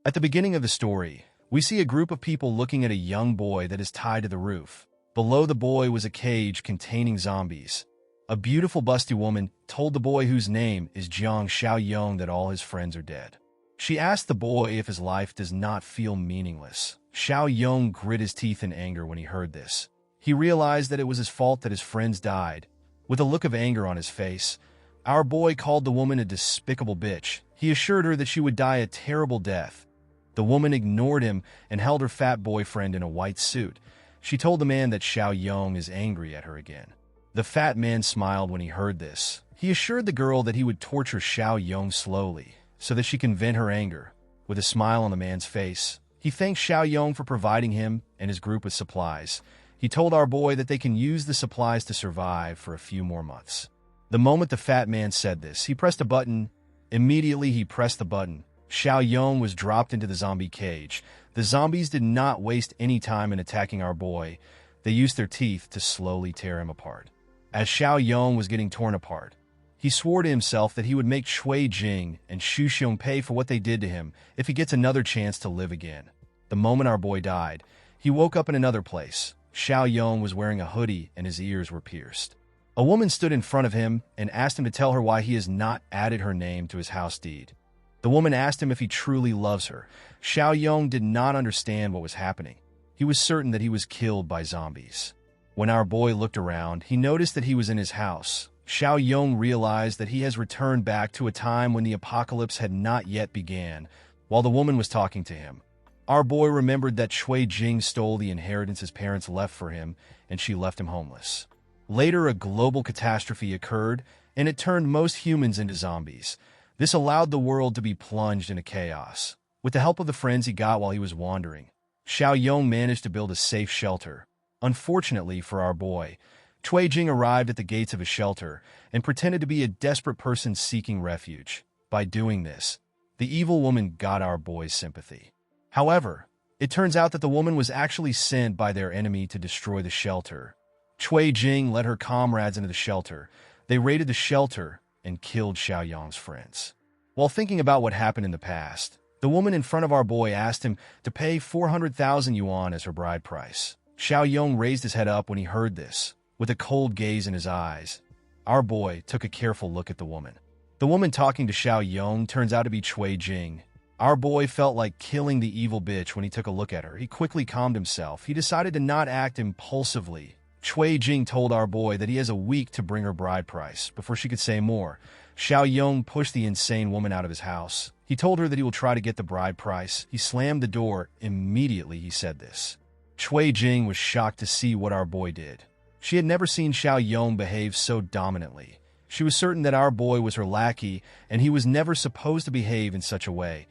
At the beginning of the story, we see a group of people looking at a young boy that is tied to the roof. Below the boy was a cage containing zombies. A beautiful busty woman told the boy, whose name is Jiang Xiaoyong, that all his friends are dead. She asked the boy if his life does not feel meaningless. Xiaoyong grit his teeth in anger when he heard this. He realized that it was his fault that his friends died. With a look of anger on his face, our boy called the woman a despicable bitch. He assured her that she would die a terrible death. The woman ignored him and held her fat boyfriend in a white suit. She told the man that Xiaoyong is angry at her again. The fat man smiled when he heard this. He assured the girl that he would torture Xiaoyong slowly, so that she can vent her anger. With a smile on the man's face, he thanked Xiaoyong for providing him and his group with supplies. He told our boy that they can use the supplies to survive for a few more months. The moment the fat man said this, he pressed a button. Immediately he pressed the button. Xiaoyong was dropped into the zombie cage. The zombies did not waste any time in attacking our boy. They used their teeth to slowly tear him apart. As Xiaoyong was getting torn apart, he swore to himself that he would make Cui Jing and Xu Xiong pay for what they did to him if he gets another chance to live again. The moment our boy died, he woke up in another place. Xiaoyong was wearing a hoodie and his ears were pierced. A woman stood in front of him and asked him to tell her why he has not added her name to his house deed. The woman asked him if he truly loves her. Xiaoyong did not understand what was happening. He was certain that he was killed by zombies. When our boy looked around, he noticed that he was in his house. Xiaoyong realized that he has returned back to a time when the apocalypse had not yet began, while the woman was talking to him. Our boy remembered that Cui Jing stole the inheritance his parents left for him, and she left him homeless. Later, a global catastrophe occurred, and it turned most humans into zombies. This allowed the world to be plunged into chaos. With the help of the friends he got while he was wandering, Xiaoyong managed to build a safe shelter. Unfortunately for our boy, Cui Jing arrived at the gates of his shelter and pretended to be a desperate person seeking refuge. By doing this, the evil woman got our boy's sympathy. However, it turns out that the woman was actually sent by their enemy to destroy the shelter. Cui Jing led her comrades into the shelter. They raided the shelter and killed Xiaoyong's friends. While thinking about what happened in the past, the woman in front of our boy asked him to pay 400,000 yuan as her bride price. Xiaoyong raised his head up when he heard this, with a cold gaze in his eyes. Our boy took a careful look at the woman. The woman talking to Xiaoyong turns out to be Cui Jing. Our boy felt like killing the evil bitch when he took a look at her. He quickly calmed himself. He decided to not act impulsively. Cui Jing told our boy that he has a week to bring her bride price. Before she could say more, Xiaoyong pushed the insane woman out of his house. He told her that he will try to get the bride price. He slammed the door. Immediately he said this. Cui Jing was shocked to see what our boy did. She had never seen Xiaoyong behave so dominantly. She was certain that our boy was her lackey, and he was never supposed to behave in such a way.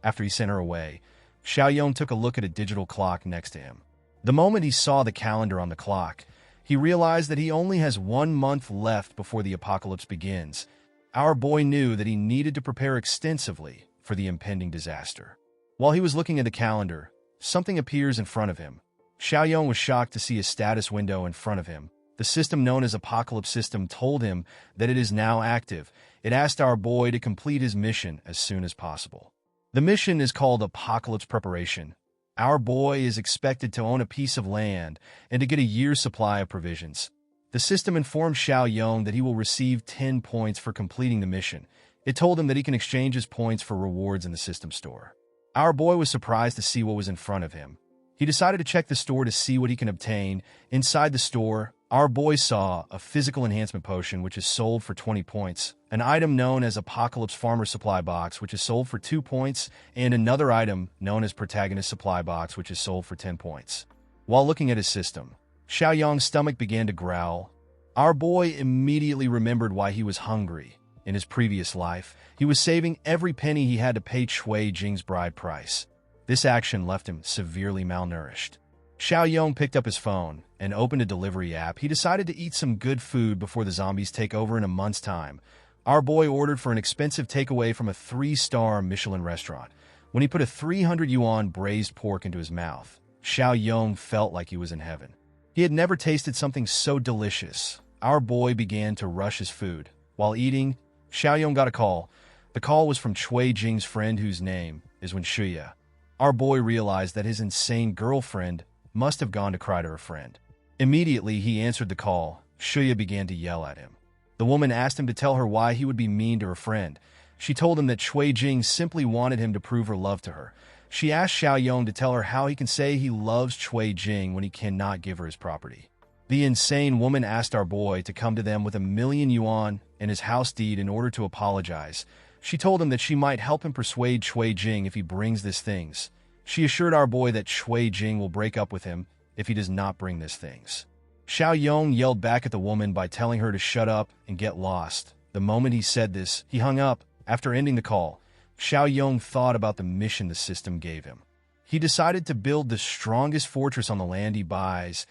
After he sent her away, Xiaoyong took a look at a digital clock next to him. The moment he saw the calendar on the clock, he realized that he only has 1 month left before the apocalypse begins. Our boy knew that he needed to prepare extensively for the impending disaster. While he was looking at the calendar, something appears in front of him. Xiaoyong was shocked to see a status window in front of him. The system known as Apocalypse System told him that it is now active. It asked our boy to complete his mission as soon as possible. The mission is called Apocalypse Preparation. Our boy is expected to own a piece of land and to get a year's supply of provisions. The system informed Xiaoyong that he will receive 10 points for completing the mission. It told him that he can exchange his points for rewards in the system store. Our boy was surprised to see what was in front of him. He decided to check the store to see what he can obtain. Inside the store, our boy saw a physical enhancement potion which is sold for 20 points, an item known as Apocalypse Farmer Supply Box which is sold for 2 points, and another item known as Protagonist Supply Box which is sold for 10 points. While looking at his system, Xiaoyong's stomach began to growl. Our boy immediately remembered why he was hungry. In his previous life, he was saving every penny he had to pay Cui Jing's bride price. This action left him severely malnourished. Xiaoyong picked up his phone and opened a delivery app. He decided to eat some good food before the zombies take over in a month's time. Our boy ordered for an expensive takeaway from a 3-star Michelin restaurant. When he put a 300 yuan braised pork into his mouth, Xiaoyong felt like he was in heaven. He had never tasted something so delicious. Our boy began to rush his food. While eating, Xiaoyong got a call. The call was from Cui Jing's friend whose name is when Shuya, our boy, realized that his insane girlfriend must have gone to cry to her friend. Immediately, he answered the call. Shuya began to yell at him. The woman asked him to tell her why he would be mean to her friend. She told him that Cui Jing simply wanted him to prove her love to her. She asked Xiao Yong to tell her how he can say he loves Cui Jing when he cannot give her his property. The insane woman asked our boy to come to them with 1,000,000 yuan and his house deed in order to apologize. She told him that she might help him persuade Cui Jing if he brings these things. She assured our boy that Cui Jing will break up with him if he does not bring these things. Xiao Yong yelled back at the woman by telling her to shut up and get lost. The moment he said this, he hung up. After ending the call, Xiao Yong thought about the mission the system gave him. He decided to build the strongest fortress on the land he buys.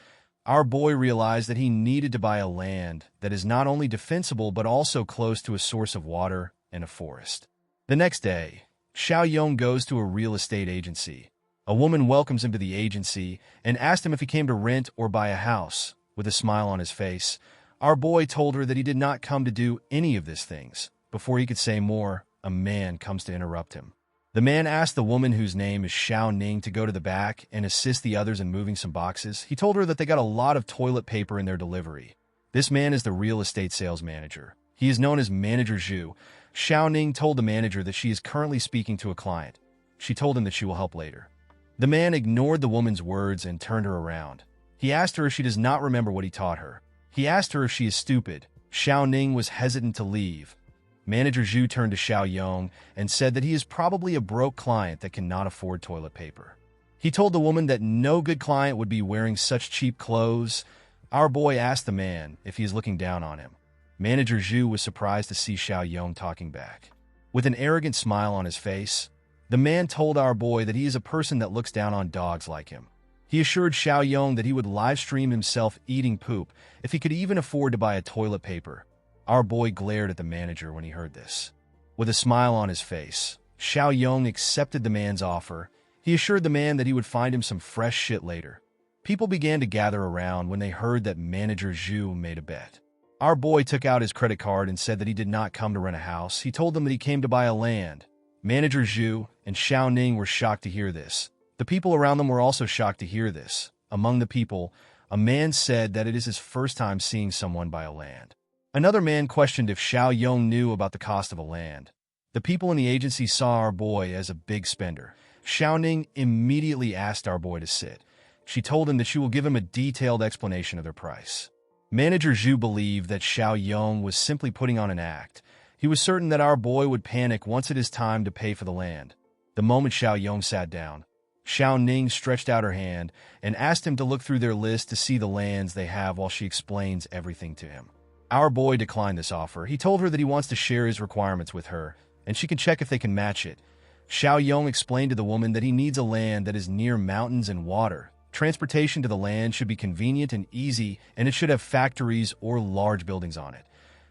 Our boy realized that he needed to buy a land that is not only defensible but also close to a source of water and a forest. The next day, Xiao Yong goes to a real estate agency. A woman welcomes him to the agency and asked him if he came to rent or buy a house. With a smile on his face, our boy told her that he did not come to do any of these things. Before he could say more, a man comes to interrupt him. The man asked the woman, whose name is Xiao Ning, to go to the back and assist the others in moving some boxes. He told her that they got a lot of toilet paper in their delivery. This man is the real estate sales manager. He is known as Manager Zhu. Xiao Ning told the manager that she is currently speaking to a client. She told him that she will help later. The man ignored the woman's words and turned her around. He asked her if she does not remember what he taught her. He asked her if she is stupid. Xiao Ning was hesitant to leave. Manager Zhu turned to Xiao Yong and said that he is probably a broke client that cannot afford toilet paper. He told the woman that no good client would be wearing such cheap clothes. Our boy asked the man if he is looking down on him. Manager Zhu was surprised to see Xiao Yong talking back. With an arrogant smile on his face, the man told our boy that he is a person that looks down on dogs like him. He assured Xiao Yong that he would live stream himself eating poop if he could even afford to buy a toilet paper. Our boy glared at the manager when he heard this. With a smile on his face, Xiao Yong accepted the man's offer. He assured the man that he would find him some fresh shit later. People began to gather around when they heard that Manager Zhu made a bet. Our boy took out his credit card and said that he did not come to rent a house. He told them that he came to buy a land. Manager Zhu and Xiao Ning were shocked to hear this. The people around them were also shocked to hear this. Among the people, a man said that it is his first time seeing someone buy a land. Another man questioned if Xiao Yong knew about the cost of a land. The people in the agency saw our boy as a big spender. Xiao Ning immediately asked our boy to sit. She told him that she will give him a detailed explanation of their price. Manager Zhu believed that Xiao Yong was simply putting on an act. He was certain that our boy would panic once it is time to pay for the land. The moment Xiao Yong sat down, Xiao Ning stretched out her hand and asked him to look through their list to see the lands they have while she explains everything to him. Our boy declined this offer. He told her that he wants to share his requirements with her, and she can check if they can match it. Xiao Yong explained to the woman that he needs a land that is near mountains and water. Transportation to the land should be convenient and easy, and it should have factories or large buildings on it.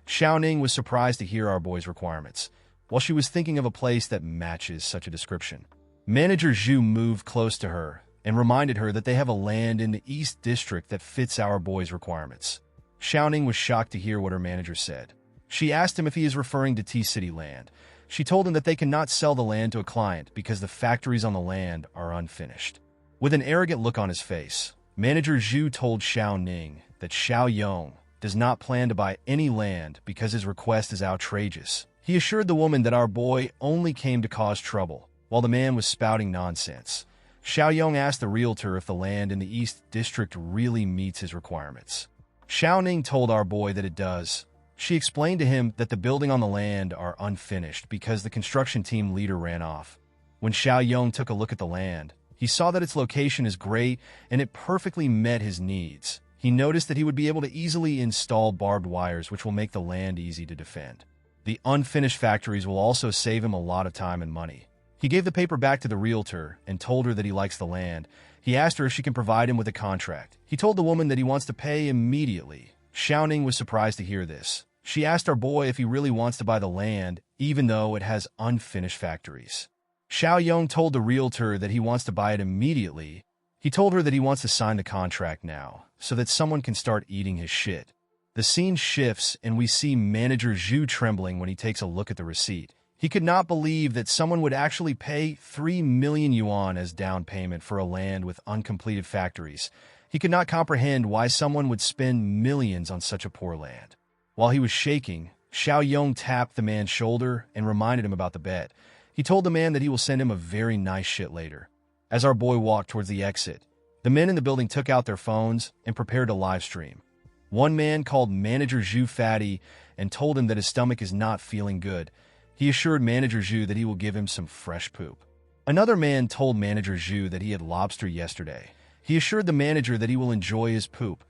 Xiao Ning was surprised to hear our boy's requirements, while she was thinking of a place that matches such a description. Manager Zhu moved close to her and reminded her that they have a land in the East District that fits our boy's requirements. Xiao Ning was shocked to hear what her manager said. She asked him if he is referring to T-City land. She told him that they cannot sell the land to a client because the factories on the land are unfinished. With an arrogant look on his face, Manager Zhu told Xiao Ning that Xiao Yong does not plan to buy any land because his request is outrageous. He assured the woman that our boy only came to cause trouble, while the man was spouting nonsense. Xiao Yong asked the realtor if the land in the East District really meets his requirements. Xiao Ning told our boy that it does. She explained to him that the building on the land are unfinished because the construction team leader ran off. When Xiao Yong took a look at the land, he saw that its location is great and it perfectly met his needs. He noticed that he would be able to easily install barbed wires, which will make the land easy to defend. The unfinished factories will also save him a lot of time and money. He gave the paper back to the realtor and told her that he likes the land. He asked her if she can provide him with a contract. He told the woman that he wants to pay immediately. Xiao Ning was surprised to hear this. She asked our boy if he really wants to buy the land, even though it has unfinished factories. Xiao Yong told the realtor that he wants to buy it immediately. He told her that he wants to sign the contract now, so that someone can start eating his shit. The scene shifts and we see Manager Zhu trembling when he takes a look at the receipt. He could not believe that someone would actually pay 3 million yuan as down payment for a land with uncompleted factories. He could not comprehend why someone would spend millions on such a poor land. While he was shaking, Xiao Yong tapped the man's shoulder and reminded him about the bet. He told the man that he will send him a very nice shit later. As our boy walked towards the exit, the men in the building took out their phones and prepared to live stream. One man called Manager Zhu fatty and told him that his stomach is not feeling good. He assured Manager Zhu that he will give him some fresh poop. Another man told Manager Zhu that he had lobster yesterday. He assured the manager that he will enjoy his poop.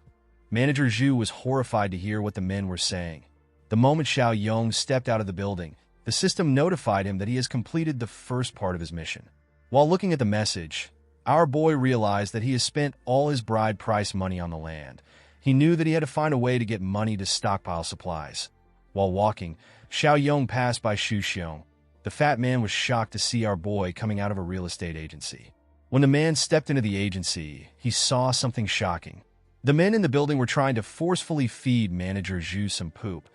Manager Zhu was horrified to hear what the men were saying. The moment Xiao Yong stepped out of the building, the system notified him that he has completed the first part of his mission. While looking at the message, our boy realized that he has spent all his bride price money on the land. He knew that he had to find a way to get money to stockpile supplies. While walking, Xiao Yong passed by Xu Xiong. The fat man was shocked to see our boy coming out of a real estate agency. When the man stepped into the agency, he saw something shocking. The men in the building were trying to forcefully feed Manager Zhu some poop.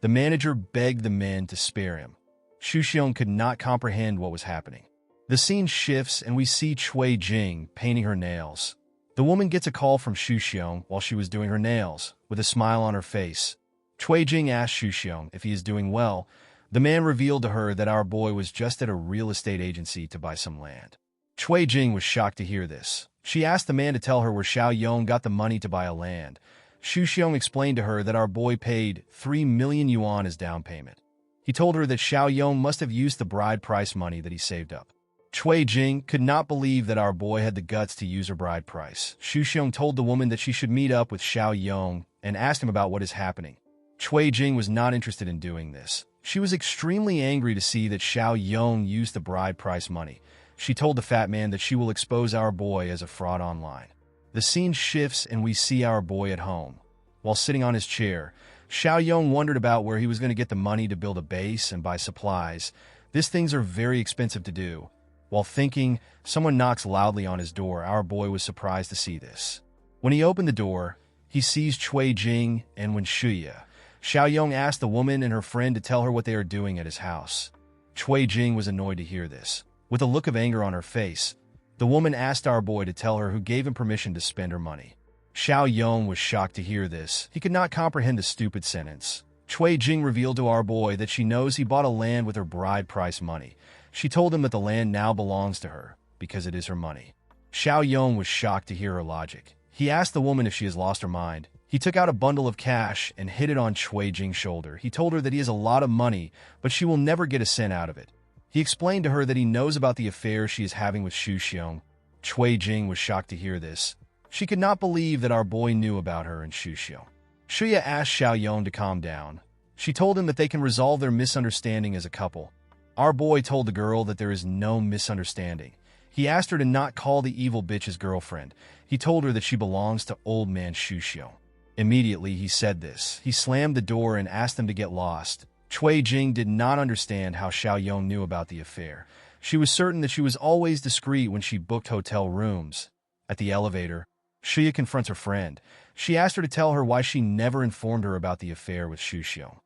The manager begged the men to spare him. Xu Xiong could not comprehend what was happening. The scene shifts and we see Cui Jing painting her nails. The woman gets a call from Xu Xiong while she was doing her nails, with a smile on her face. Cui Jing asked Xu Xiong if he is doing well. The man revealed to her that our boy was just at a real estate agency to buy some land. Cui Jing was shocked to hear this. She asked the man to tell her where Xiao Yong got the money to buy a land. Xu Xiong explained to her that our boy paid 3 million yuan as down payment. He told her that Xiao Yong must have used the bride price money that he saved up. Cui Jing could not believe that our boy had the guts to use her bride price. Xu Xiong told the woman that she should meet up with Xiao Yong and asked him about what is happening. Cui Jing was not interested in doing this. She was extremely angry to see that Xiao Yong used the bride price money. She told the fat man that she will expose our boy as a fraud online. The scene shifts and we see our boy at home. While sitting on his chair, Xiao Yong wondered about where he was going to get the money to build a base and buy supplies. These things are very expensive to do. While thinking, someone knocks loudly on his door. Our boy was surprised to see this. When he opened the door, he sees Cui Jing and Wen Shuya. Xiao Yong asked the woman and her friend to tell her what they are doing at his house. Cui Jing was annoyed to hear this. With a look of anger on her face, the woman asked our boy to tell her who gave him permission to spend her money. Xiao Yong was shocked to hear this. He could not comprehend the stupid sentence. Cui Jing revealed to our boy that she knows he bought a land with her bride price money. She told him that the land now belongs to her, because it is her money. Xiao Yong was shocked to hear her logic. He asked the woman if she has lost her mind. He took out a bundle of cash and hid it on Cui Jing's shoulder. He told her that he has a lot of money, but she will never get a cent out of it. He explained to her that he knows about the affair she is having with Xu Xiong. Cui Jing was shocked to hear this. She could not believe that our boy knew about her and Xu Xiong. Shuya asked Xiao Yong to calm down. She told him that they can resolve their misunderstanding as a couple. Our boy told the girl that there is no misunderstanding. He asked her to not call the evil bitch his girlfriend. He told her that she belongs to old man Xu Xiong. Immediately he said this. He slammed the door and asked them to get lost. Cui Jing did not understand how Xiao Yong knew about the affair. She was certain that she was always discreet when she booked hotel rooms. At the elevator, Shuya confronts her friend. She asked her to tell her why she never informed her about the affair with Xu Xiong.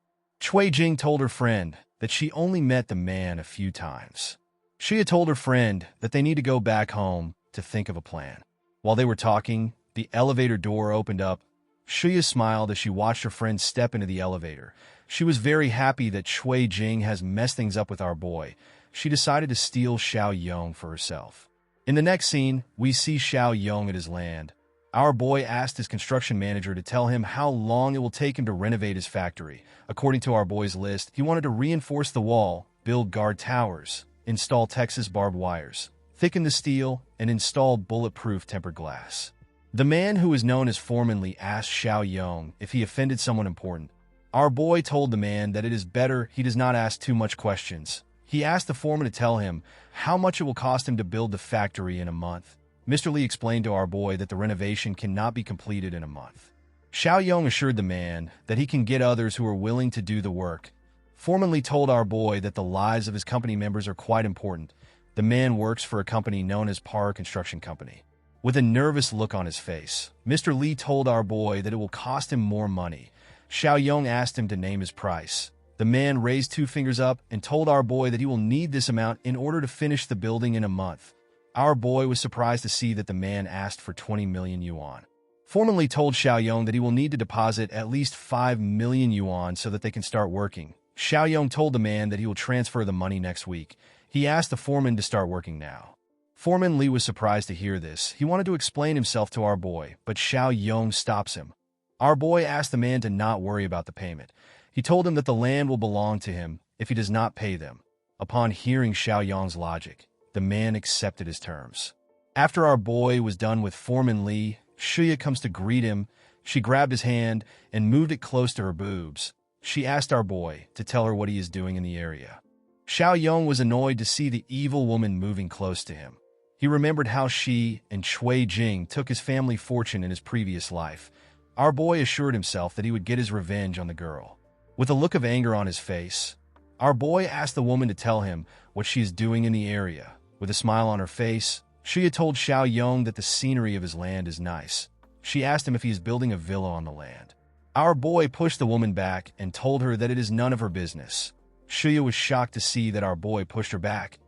Cui Jing told her friend that she only met the man a few times. Shuya told her friend that they need to go back home to think of a plan. While they were talking, the elevator door opened up. Shuya smiled as she watched her friend step into the elevator. She was very happy that Cui Jing has messed things up with our boy. She decided to steal Xiao Yong for herself. In the next scene, we see Xiao Yong at his land. Our boy asked his construction manager to tell him how long it will take him to renovate his factory. According to our boy's list, he wanted to reinforce the wall, build guard towers, install Texas barbed wires, thicken the steel, and install bulletproof tempered glass. The man who is known as Foreman Lee asked Xiao Yong if he offended someone important. Our boy told the man that it is better he does not ask too much questions. He asked the foreman to tell him how much it will cost him to build the factory in a month. Mr. Lee explained to our boy that the renovation cannot be completed in a month. Xiao Yong assured the man that he can get others who are willing to do the work. Foreman Lee told our boy that the lives of his company members are quite important. The man works for a company known as Par Construction Company. With a nervous look on his face, Mr. Lee told our boy that it will cost him more money. Xiao Yong asked him to name his price. The man raised 2 fingers up and told our boy that he will need this amount in order to finish the building in a month. Our boy was surprised to see that the man asked for 20 million yuan. Foreman Lee told Xiao Yong that he will need to deposit at least 5 million yuan so that they can start working. Xiao Yong told the man that he will transfer the money next week. He asked the foreman to start working now. Foreman Lee was surprised to hear this. He wanted to explain himself to our boy, but Xiao Yong stops him. Our boy asked the man to not worry about the payment. He told him that the land will belong to him if he does not pay them. Upon hearing Xiao Yong's logic, the man accepted his terms. After our boy was done with Foreman Lee, Shuya comes to greet him. She grabbed his hand and moved it close to her boobs. She asked our boy to tell her what he is doing in the area. Xiao Yong was annoyed to see the evil woman moving close to him. He remembered how she and Cui Jing took his family fortune in his previous life. Our boy assured himself that he would get his revenge on the girl. With a look of anger on his face, our boy asked the woman to tell him what she is doing in the area. With a smile on her face, Shuya told Xiao Yong that the scenery of his land is nice. She asked him if he is building a villa on the land. Our boy pushed the woman back and told her that it is none of her business. Shuya was shocked to see that our boy pushed her back.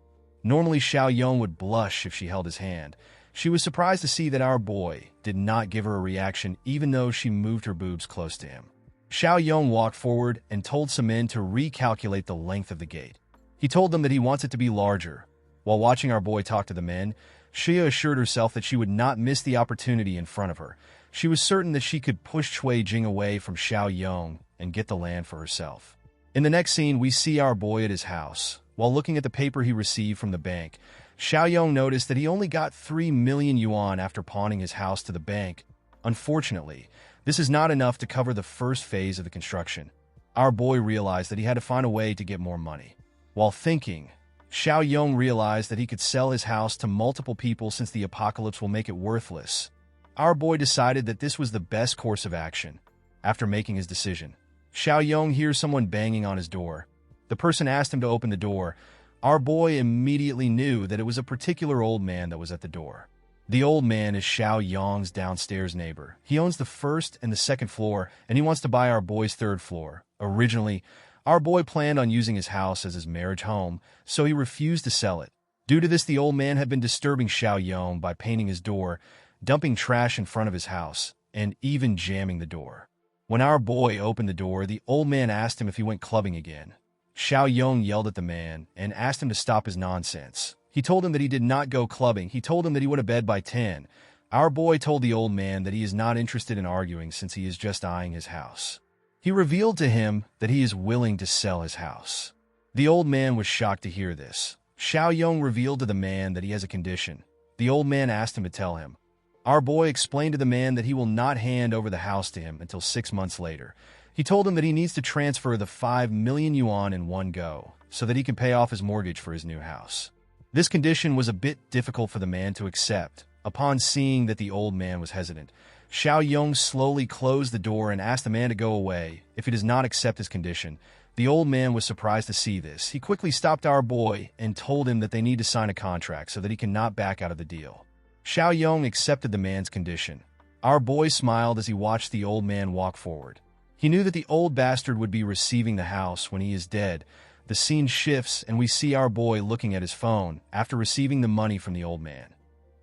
Normally, Xiao Yong would blush if she held his hand. She was surprised to see that our boy did not give her a reaction even though she moved her boobs close to him. Xiao Yong walked forward and told some men to recalculate the length of the gate. He told them that he wants it to be larger. While watching our boy talk to the men, Shia assured herself that she would not miss the opportunity in front of her. She was certain that she could push Cui Jing away from Xiao Yong and get the land for herself. In the next scene, we see our boy at his house. While looking at the paper he received from the bank, Xiao Yong noticed that he only got 3 million yuan after pawning his house to the bank. Unfortunately, this is not enough to cover the first phase of the construction. Our boy realized that he had to find a way to get more money. While thinking, Xiao Yong realized that he could sell his house to multiple people since the apocalypse will make it worthless. Our boy decided that this was the best course of action. After making his decision, Xiao Yong hears someone banging on his door. The person asked him to open the door. Our boy immediately knew that it was a particular old man that was at the door. The old man is Xiao Yong's downstairs neighbor. He owns the first and the second floor, and he wants to buy our boy's third floor. Originally, our boy planned on using his house as his marriage home, so he refused to sell it. Due to this, the old man had been disturbing Xiao Yong by painting his door, dumping trash in front of his house, and even jamming the door. When our boy opened the door, the old man asked him if he went clubbing again. Xiao Yong yelled at the man and asked him to stop his nonsense. He told him that he did not go clubbing. He told him that he went to bed by 10. Our boy told the old man that he is not interested in arguing since he is just eyeing his house. He revealed to him that he is willing to sell his house. The old man was shocked to hear this. Xiao Yong revealed to the man that he has a condition. The old man asked him to tell him. Our boy explained to the man that he will not hand over the house to him until 6 months later. He told him that he needs to transfer the 5 million yuan in one go so that he can pay off his mortgage for his new house. This condition was a bit difficult for the man to accept. Upon seeing that the old man was hesitant, Xiao Yong slowly closed the door and asked the man to go away if he does not accept his condition. The old man was surprised to see this. He quickly stopped our boy and told him that they need to sign a contract so that he cannot back out of the deal. Xiao Yong accepted the man's condition. Our boy smiled as he watched the old man walk forward. He knew that the old bastard would be receiving the house when he is dead. The scene shifts and we see our boy looking at his phone after receiving the money from the old man.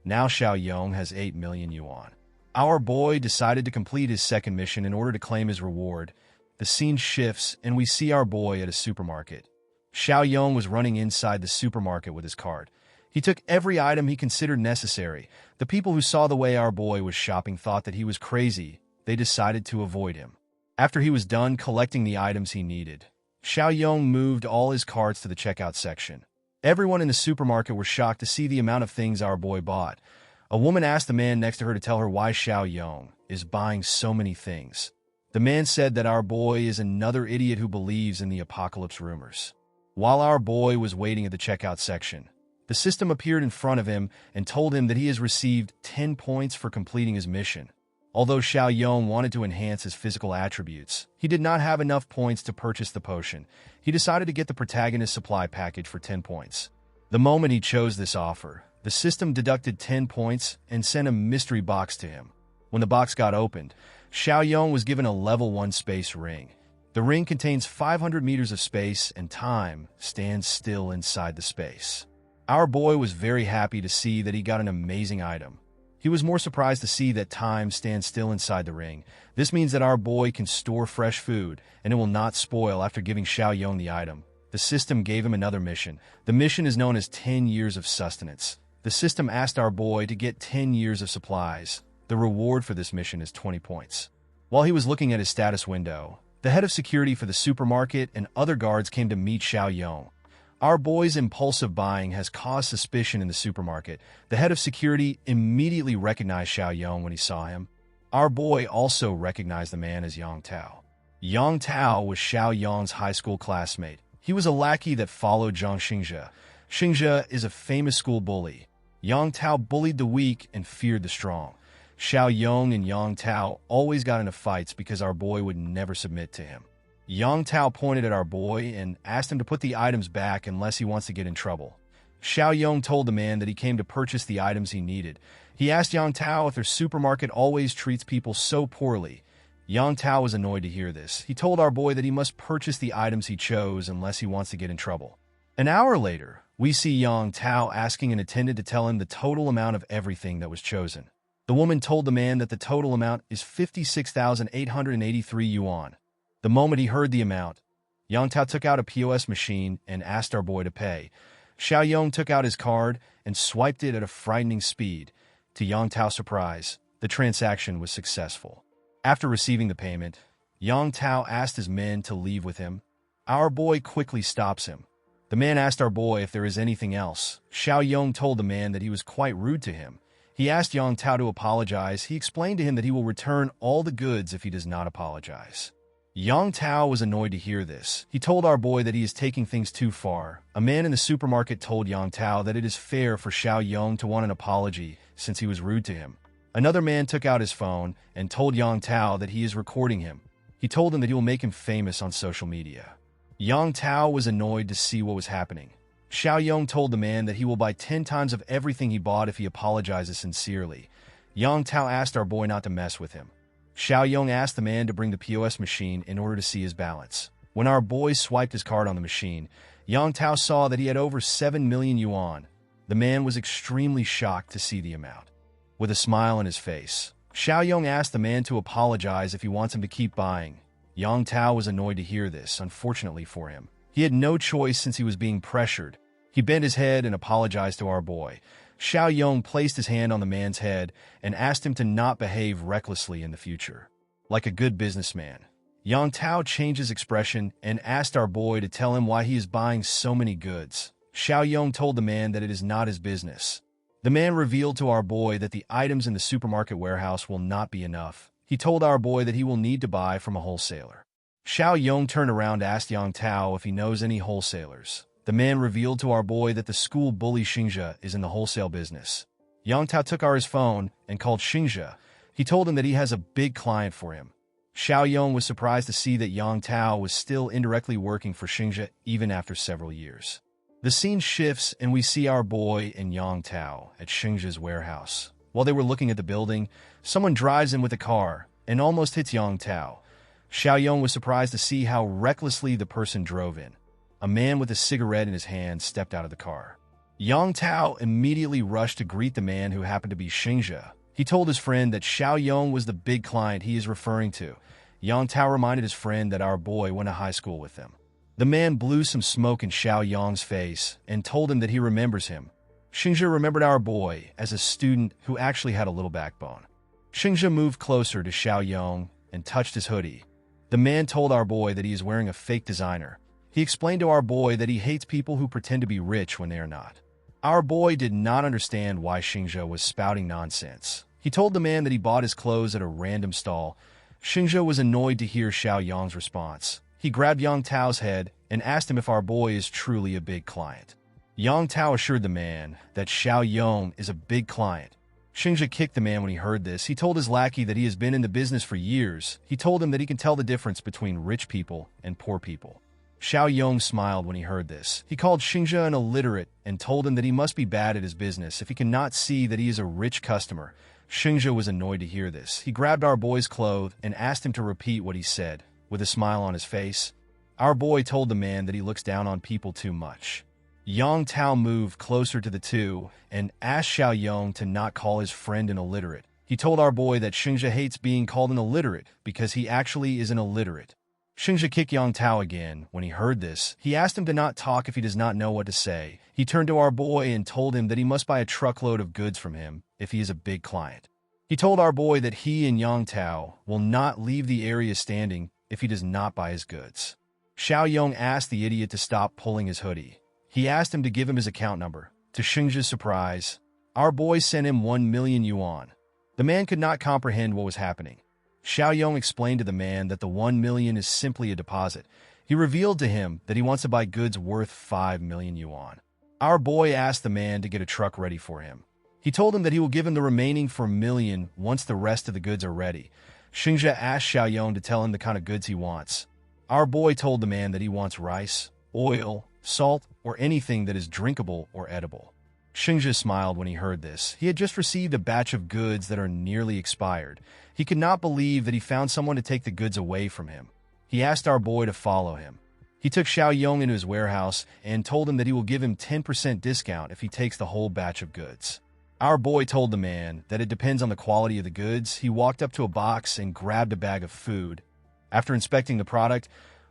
Now Xiao Yong has 8 million yuan. Our boy decided to complete his second mission in order to claim his reward. The scene shifts and we see our boy at a supermarket. Xiao Yong was running inside the supermarket with his cart. He took every item he considered necessary. The people who saw the way our boy was shopping thought that he was crazy. They decided to avoid him. After he was done collecting the items he needed, Xiao Yong moved all his carts to the checkout section. Everyone in the supermarket were shocked to see the amount of things our boy bought. A woman asked the man next to her to tell her why Xiao Yong is buying so many things. The man said that our boy is another idiot who believes in the apocalypse rumors. While our boy was waiting at the checkout section, the system appeared in front of him and told him that he has received 10 points for completing his mission. Although Xiao Yong wanted to enhance his physical attributes, he did not have enough points to purchase the potion. He decided to get the protagonist supply package for 10 points. The moment he chose this offer, the system deducted 10 points and sent a mystery box to him. When the box got opened, Xiao Yong was given a level 1 space ring. The ring contains 500 meters of space, and time stands still inside the space. Our boy was very happy to see that he got an amazing item. He was more surprised to see that time stands still inside the ring. This means that our boy can store fresh food, and it will not spoil after giving Xiao Yong the item. The system gave him another mission. The mission is known as 10 years of sustenance. The system asked our boy to get 10 years of supplies. The reward for this mission is 20 points. While he was looking at his status window, the head of security for the supermarket and other guards came to meet Xiao Yong. Our boy's impulsive buying has caused suspicion in the supermarket. The head of security immediately recognized Xiao Yong when he saw him. Our boy also recognized the man as Yang Tao. Yang Tao was Xiao Yong's high school classmate. He was a lackey that followed Zhang Xingzhe. Xingzhe is a famous school bully. Yang Tao bullied the weak and feared the strong. Xiao Yong and Yang Tao always got into fights because our boy would never submit to him. Yang Tao pointed at our boy and asked him to put the items back unless he wants to get in trouble. Xiao Yong told the man that he came to purchase the items he needed. He asked Yang Tao if their supermarket always treats people so poorly. Yang Tao was annoyed to hear this. He told our boy that he must purchase the items he chose unless he wants to get in trouble. An hour later, we see Yang Tao asking an attendant to tell him the total amount of everything that was chosen. The woman told the man that the total amount is 56,883 yuan. The moment he heard the amount, Yang Tao took out a POS machine and asked our boy to pay. Xiao Yong took out his card and swiped it at a frightening speed. To Yang Tao's surprise, the transaction was successful. After receiving the payment, Yang Tao asked his men to leave with him. Our boy quickly stops him. The man asked our boy if there is anything else. Xiao Yong told the man that he was quite rude to him. He asked Yang Tao to apologize. He explained to him that he will return all the goods if he does not apologize. Yang Tao was annoyed to hear this. He told our boy that he is taking things too far. A man in the supermarket told Yang Tao that it is fair for Xiao Yong to want an apology since he was rude to him. Another man took out his phone and told Yang Tao that he is recording him. He told him that he will make him famous on social media. Yang Tao was annoyed to see what was happening. Xiao Yong told the man that he will buy 10 times of everything he bought if he apologizes sincerely. Yang Tao asked our boy not to mess with him. Xiao Yong asked the man to bring the POS machine in order to see his balance. When our boy swiped his card on the machine, Yang Tao saw that he had over 7 million yuan. The man was extremely shocked to see the amount. With a smile on his face, Xiao Yong asked the man to apologize if he wants him to keep buying. Yang Tao was annoyed to hear this, unfortunately for him. He had no choice since he was being pressured. He bent his head and apologized to our boy. Xiao Yong placed his hand on the man's head and asked him to not behave recklessly in the future. Like a good businessman, Yang Tao changed his expression and asked our boy to tell him why he is buying so many goods. Xiao Yong told the man that it is not his business. The man revealed to our boy that the items in the supermarket warehouse will not be enough. He told our boy that he will need to buy from a wholesaler. Xiao Yong turned around to ask Yang Tao if he knows any wholesalers. The man revealed to our boy that the school bully Xingzhe is in the wholesale business. Yang Tao took his phone and called Xingzhe. He told him that he has a big client for him. Xiao Yong was surprised to see that Yang Tao was still indirectly working for Xingzhe even after several years. The scene shifts and we see our boy and Yang Tao at Xingzhe's warehouse. While they were looking at the building, someone drives in with a car and almost hits Yang Tao. Xiao Yong was surprised to see how recklessly the person drove in. A man with a cigarette in his hand stepped out of the car. Yang Tao immediately rushed to greet the man who happened to be Xingzhe. He told his friend that Xiao Yong was the big client he is referring to. Yang Tao reminded his friend that our boy went to high school with them. The man blew some smoke in Xiao Yong's face and told him that he remembers him. Xingzhe remembered our boy as a student who actually had a little backbone. Xingzhe moved closer to Xiao Yong and touched his hoodie. The man told our boy that he is wearing a fake designer. He explained to our boy that he hates people who pretend to be rich when they are not. Our boy did not understand why Xingzhe was spouting nonsense. He told the man that he bought his clothes at a random stall. Xingzhe was annoyed to hear Xiao Yong's response. He grabbed Yang Tao's head and asked him if our boy is truly a big client. Yang Tao assured the man that Xiao Yong is a big client. Xingzhe kicked the man when he heard this. He told his lackey that he has been in the business for years. He told him that he can tell the difference between rich people and poor people. Xiao Yong smiled when he heard this. He called Xingzhe an illiterate and told him that he must be bad at his business if he cannot see that he is a rich customer. Xingzhe was annoyed to hear this. He grabbed our boy's clothes and asked him to repeat what he said. with a smile on his face. Our boy told the man that he looks down on people too much. Yang Tao moved closer to the two and asked Xiao Yong to not call his friend an illiterate. He told our boy that Xingzhe hates being called an illiterate because he actually is an illiterate. Xingzhe kicked Yang Tao again. When he heard this, he asked him to not talk if he does not know what to say. He turned to our boy and told him that he must buy a truckload of goods from him if he is a big client. He told our boy that he and Yang Tao will not leave the area standing if he does not buy his goods. Xiao Yong asked the idiot to stop pulling his hoodie. He asked him to give him his account number. To Xingzhe's surprise, our boy sent him 1 million yuan. The man could not comprehend what was happening. Xiao Yong explained to the man that the 1 million is simply a deposit. He revealed to him that he wants to buy goods worth 5 million yuan. Our boy asked the man to get a truck ready for him. He told him that he will give him the remaining 4 million once the rest of the goods are ready. Xingzhe asked Xiao Yong to tell him the kind of goods he wants. Our boy told the man that he wants rice, oil, salt, or anything that is drinkable or edible. Xingzhe smiled when he heard this. He had just received a batch of goods that are nearly expired. He could not believe that he found someone to take the goods away from him. He asked our boy to follow him. He took Xiao Yong into his warehouse and told him that he will give him 10% discount if he takes the whole batch of goods. Our boy told the man that it depends on the quality of the goods. He walked up to a box and grabbed a bag of food. After inspecting the product,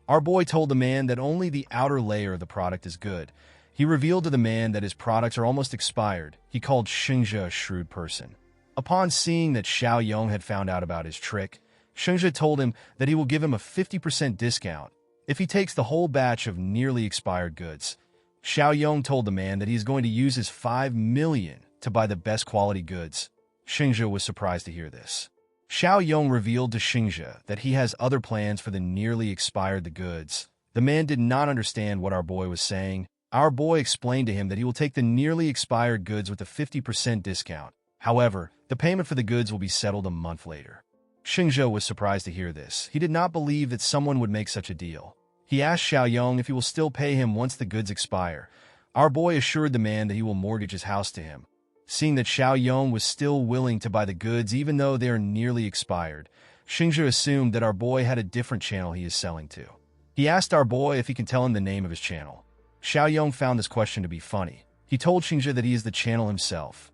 our boy told the man that only the outer layer of the product is good. He revealed to the man that his products are almost expired. He called Xingzhe a shrewd person. Upon seeing that Xiao Yong had found out about his trick, Xingzhe told him that he will give him a 50% discount if he takes the whole batch of nearly expired goods. Xiao Yong told the man that he is going to use his 5 million to buy the best quality goods. Xingzhe was surprised to hear this. Xiao Yong revealed to Xingzhe that he has other plans for the nearly expired goods. The man did not understand what our boy was saying. Our boy explained to him that he will take the nearly expired goods with a 50% discount. However, the payment for the goods will be settled a month later. Xingzhe was surprised to hear this. He did not believe that someone would make such a deal. He asked Xiao Yong if he will still pay him once the goods expire. Our boy assured the man that he will mortgage his house to him. Seeing that Xiao Yong was still willing to buy the goods even though they are nearly expired, Xingzhe assumed that our boy had a different channel he is selling to. He asked our boy if he can tell him the name of his channel. Xiao Yong found this question to be funny. He told Xingzhe that he is the channel himself.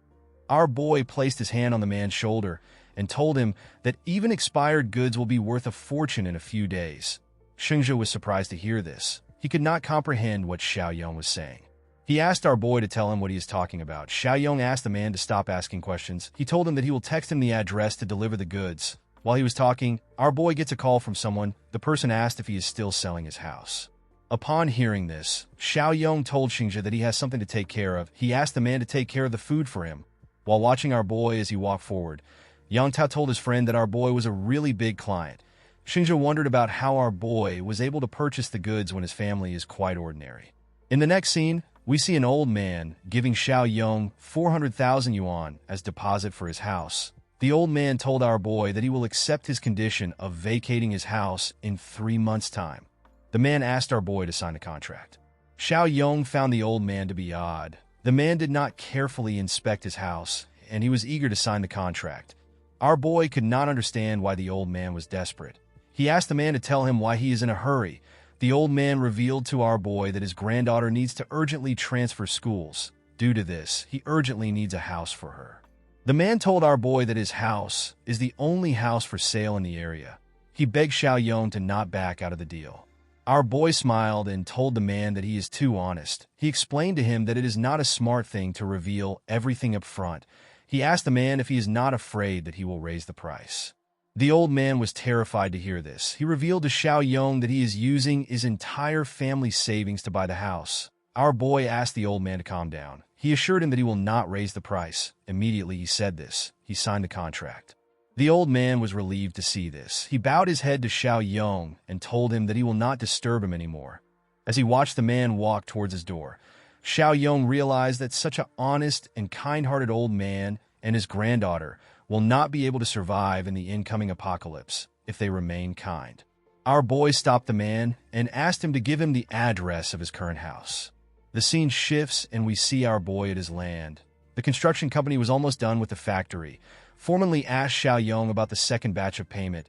Our boy placed his hand on the man's shoulder and told him that even expired goods will be worth a fortune in a few days. Xingzhe was surprised to hear this. He could not comprehend what Xiao Yong was saying. He asked our boy to tell him what he is talking about. Xiao Yong asked the man to stop asking questions. He told him that he will text him the address to deliver the goods. While he was talking, our boy gets a call from someone. The person asked if he is still selling his house. Upon hearing this, Xiao Yong told Xingzhe that he has something to take care of. He asked the man to take care of the food for him. While watching our boy as he walked forward, Yang Tao told his friend that our boy was a really big client. Xingzhe wondered about how our boy was able to purchase the goods when his family is quite ordinary. In the next scene, we see an old man giving Xiao Yong 400,000 yuan as deposit for his house. The old man told our boy that he will accept his condition of vacating his house in 3 months' time. The man asked our boy to sign a contract. Xiao Yong found the old man to be odd. The man did not carefully inspect his house, and he was eager to sign the contract. Our boy could not understand why the old man was desperate. He asked the man to tell him why he is in a hurry. The old man revealed to our boy that his granddaughter needs to urgently transfer schools. Due to this, he urgently needs a house for her. The man told our boy that his house is the only house for sale in the area. He begged Xiao Yong to not back out of the deal. Our boy smiled and told the man that he is too honest. He explained to him that it is not a smart thing to reveal everything up front. He asked the man if he is not afraid that he will raise the price. The old man was terrified to hear this. He revealed to Xiao Yong that he is using his entire family's savings to buy the house. Our boy asked the old man to calm down. He assured him that he will not raise the price. Immediately he said this. He signed the contract. The old man was relieved to see this. He bowed his head to Xiao Yong and told him that he will not disturb him anymore. As he watched the man walk towards his door, Xiao Yong realized that such an honest and kind-hearted old man and his granddaughter will not be able to survive in the incoming apocalypse if they remain kind. Our boy stopped the man and asked him to give him the address of his current house. The scene shifts and we see our boy at his land. The construction company was almost done with the factory. Formerly asked Xiao Yong about the second batch of payment.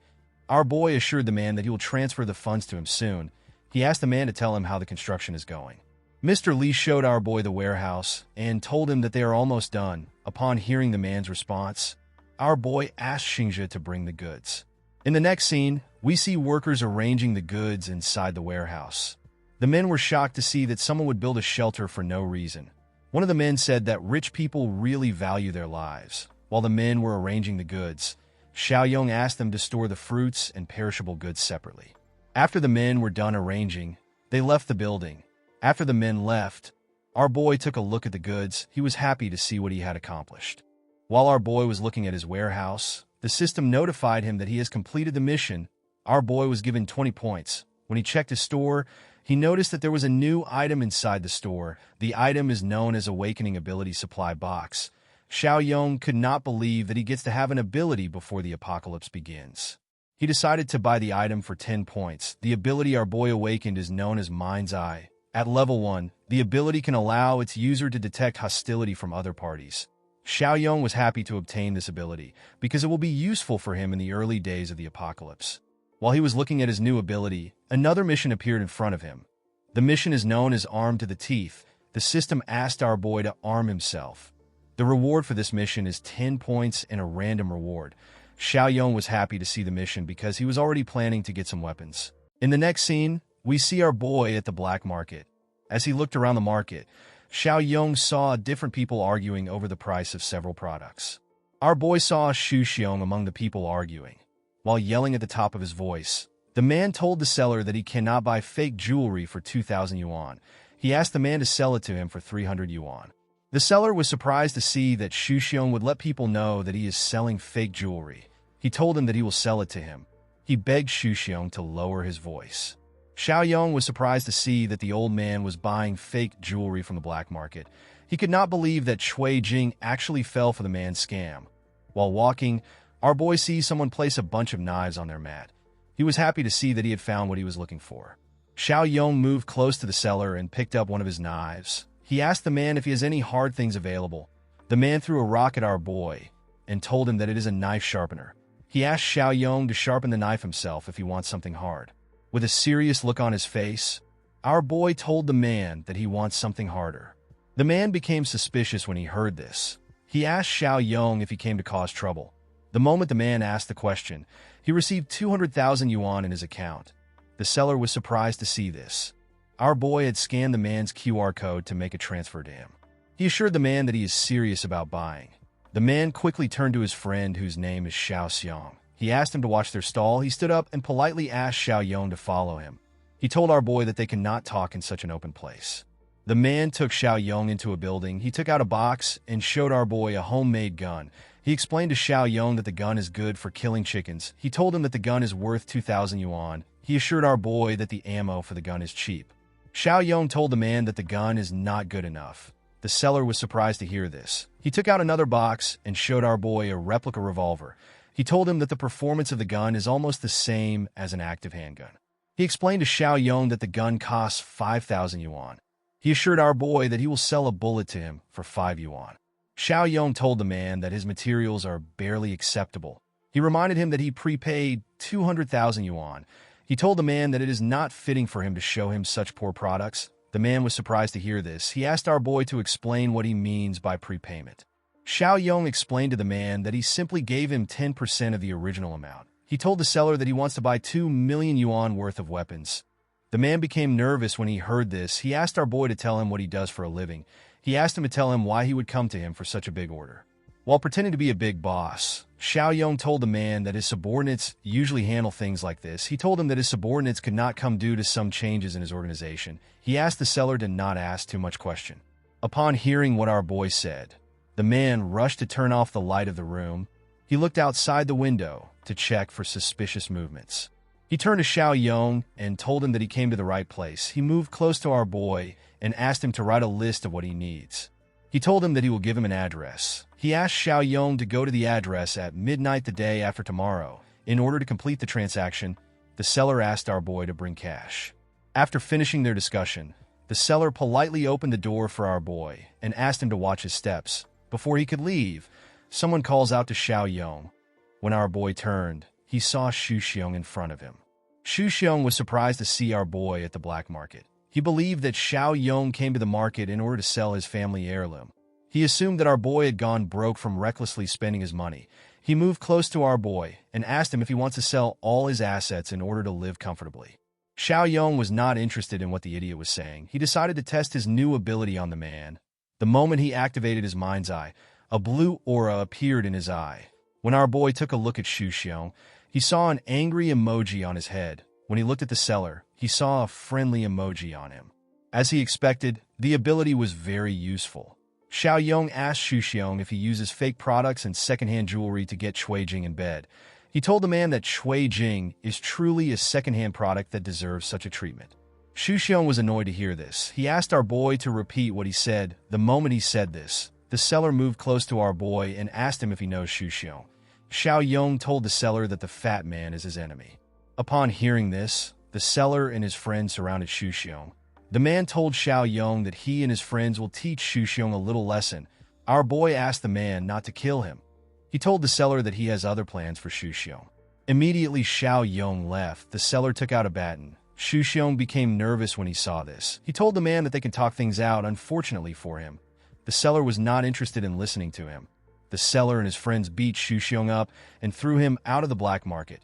Our boy assured the man that he will transfer the funds to him soon. He asked the man to tell him how the construction is going. Mr. Lee showed our boy the warehouse and told him that they are almost done. Upon hearing the man's response, our boy asked Xingzhe to bring the goods. In the next scene, we see workers arranging the goods inside the warehouse. The men were shocked to see that someone would build a shelter for no reason. One of the men said that rich people really value their lives. While the men were arranging the goods, Xiaoyong asked them to store the fruits and perishable goods separately. After the men were done arranging, they left the building. After the men left, our boy took a look at the goods. He was happy to see what he had accomplished. While our boy was looking at his warehouse, the system notified him that he has completed the mission. Our boy was given 20 points. When he checked his store, he noticed that there was a new item inside the store. The item is known as Awakening Ability Supply Box. Xiaoyong could not believe that he gets to have an ability before the apocalypse begins. He decided to buy the item for 10 points. The ability our boy awakened is known as Mind's Eye. At level 1, the ability can allow its user to detect hostility from other parties. Xiaoyong was happy to obtain this ability because it will be useful for him in the early days of the apocalypse. While he was looking at his new ability, another mission appeared in front of him. The mission is known as Armed to the Teeth. The system asked our boy to arm himself. The reward for this mission is 10 points and a random reward. Xiaoyong was happy to see the mission because he was already planning to get some weapons. In the next scene, we see our boy at the black market. As he looked around the market, Xiaoyong saw different people arguing over the price of several products. Our boy saw Shuxiong among the people arguing. While yelling at the top of his voice, the man told the seller that he cannot buy fake jewelry for 2,000 yuan. He asked the man to sell it to him for 300 yuan. The seller was surprised to see that Shuxiong would let people know that he is selling fake jewelry. He told him that he will sell it to him. He begged Shuxiong to lower his voice. Xiaoyong was surprised to see that the old man was buying fake jewelry from the black market. He could not believe that Cui Jing actually fell for the man's scam. While walking, our boy sees someone place a bunch of knives on their mat. He was happy to see that he had found what he was looking for. Xiaoyong moved close to the seller and picked up one of his knives. He asked the man if he has any hard things available. The man threw a rock at our boy and told him that it is a knife sharpener. He asked Xiaoyong to sharpen the knife himself if he wants something hard. With a serious look on his face, our boy told the man that he wants something harder. The man became suspicious when he heard this. He asked Xiaoyong if he came to cause trouble. The moment the man asked the question, he received 200,000 yuan in his account. The seller was surprised to see this. Our boy had scanned the man's QR code to make a transfer to him. He assured the man that he is serious about buying. The man quickly turned to his friend whose name is Xiao Xiong. He asked him to watch their stall. He stood up and politely asked Xiaoyong to follow him. He told our boy that they cannot talk in such an open place. The man took Xiaoyong into a building. He took out a box and showed our boy a homemade gun. He explained to Xiaoyong that the gun is good for killing chickens. He told him that the gun is worth 2,000 yuan. He assured our boy that the ammo for the gun is cheap. Xiaoyong told the man that the gun is not good enough. The seller was surprised to hear this. He took out another box and showed our boy a replica revolver. He told him that the performance of the gun is almost the same as an active handgun. He explained to Xiaoyong that the gun costs 5,000 yuan. He assured our boy that he will sell a bullet to him for 5 yuan. Xiaoyong told the man that his materials are barely acceptable. He reminded him that he prepaid 200,000 yuan. He told the man that it is not fitting for him to show him such poor products. The man was surprised to hear this. He asked our boy to explain what he means by prepayment. Xiaoyong explained to the man that he simply gave him 10% of the original amount. He told the seller that he wants to buy 2 million yuan worth of weapons. The man became nervous when he heard this. He asked our boy to tell him what he does for a living. He asked him to tell him why he would come to him for such a big order. While pretending to be a big boss, Xiaoyong told the man that his subordinates usually handle things like this. He told him that his subordinates could not come due to some changes in his organization. He asked the seller to not ask too much question. Upon hearing what our boy said, the man rushed to turn off the light of the room. He looked outside the window to check for suspicious movements. He turned to Xiaoyong and told him that he came to the right place. He moved close to our boy and asked him to write a list of what he needs. He told him that he will give him an address. He asked Xiaoyong to go to the address at midnight the day after tomorrow. In order to complete the transaction, the seller asked our boy to bring cash. After finishing their discussion, the seller politely opened the door for our boy and asked him to watch his steps. Before he could leave, someone calls out to Xiaoyong. When our boy turned, he saw Shu Xiong in front of him. Shu Xiong was surprised to see our boy at the black market. He believed that Xiao Yong came to the market in order to sell his family heirloom. He assumed that our boy had gone broke from recklessly spending his money. He moved close to our boy and asked him if he wants to sell all his assets in order to live comfortably. Xiao Yong was not interested in what the idiot was saying. He decided to test his new ability on the man. The moment he activated his mind's eye, a blue aura appeared in his eye. When our boy took a look at Shu Xiong, he saw an angry emoji on his head. When he looked at the seller, he saw a friendly emoji on him. As he expected, the ability was very useful. Xiao Yong asked Shu Xiong if he uses fake products and secondhand jewelry to get Cui Jing in bed. He told the man that Cui Jing is truly a secondhand product that deserves such a treatment. Shu Xiong was annoyed to hear this. He asked our boy to repeat what he said. The moment he said this, the seller moved close to our boy and asked him if he knows Shu Xiong. Xiao Yong told the seller that the fat man is his enemy. Upon hearing this, the seller and his friend surrounded Shu Xiong. The man told Xiao Yong that he and his friends will teach Shu Xiong a little lesson. Our boy asked the man not to kill him. He told the seller that he has other plans for Shu Xiong. Immediately Xiao Yong left. The seller took out a baton. Shu Xiong became nervous when he saw this. He told the man that they can talk things out. Unfortunately for him, the seller was not interested in listening to him. The seller and his friends beat Shu Xiong up and threw him out of the black market.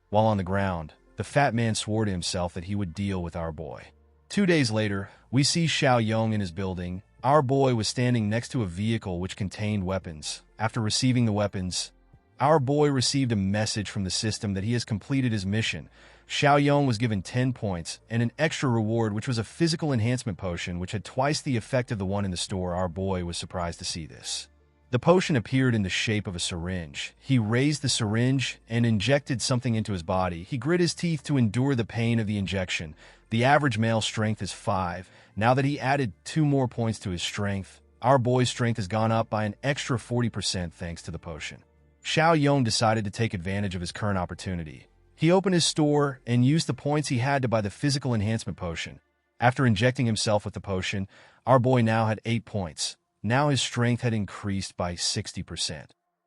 While on the ground, the fat man swore to himself that he would deal with our boy. 2 days later, we see Xiao Yong in his building. Our boy was standing next to a vehicle which contained weapons. After receiving the weapons, our boy received a message from the system that he has completed his mission. Xiao Yong was given 10 points and an extra reward, which was a physical enhancement potion which had twice the effect of the one in the store. Our boy was surprised to see this. The potion appeared in the shape of a syringe. He raised the syringe and injected something into his body. He grit his teeth to endure the pain of the injection. The average male strength is 5. Now that he added 2 more points to his strength, our boy's strength has gone up by an extra 40% thanks to the potion. Xiao Yong decided to take advantage of his current opportunity. He opened his store and used the points he had to buy the physical enhancement potion. After injecting himself with the potion, our boy now had 8 points. Now his strength had increased by 60%.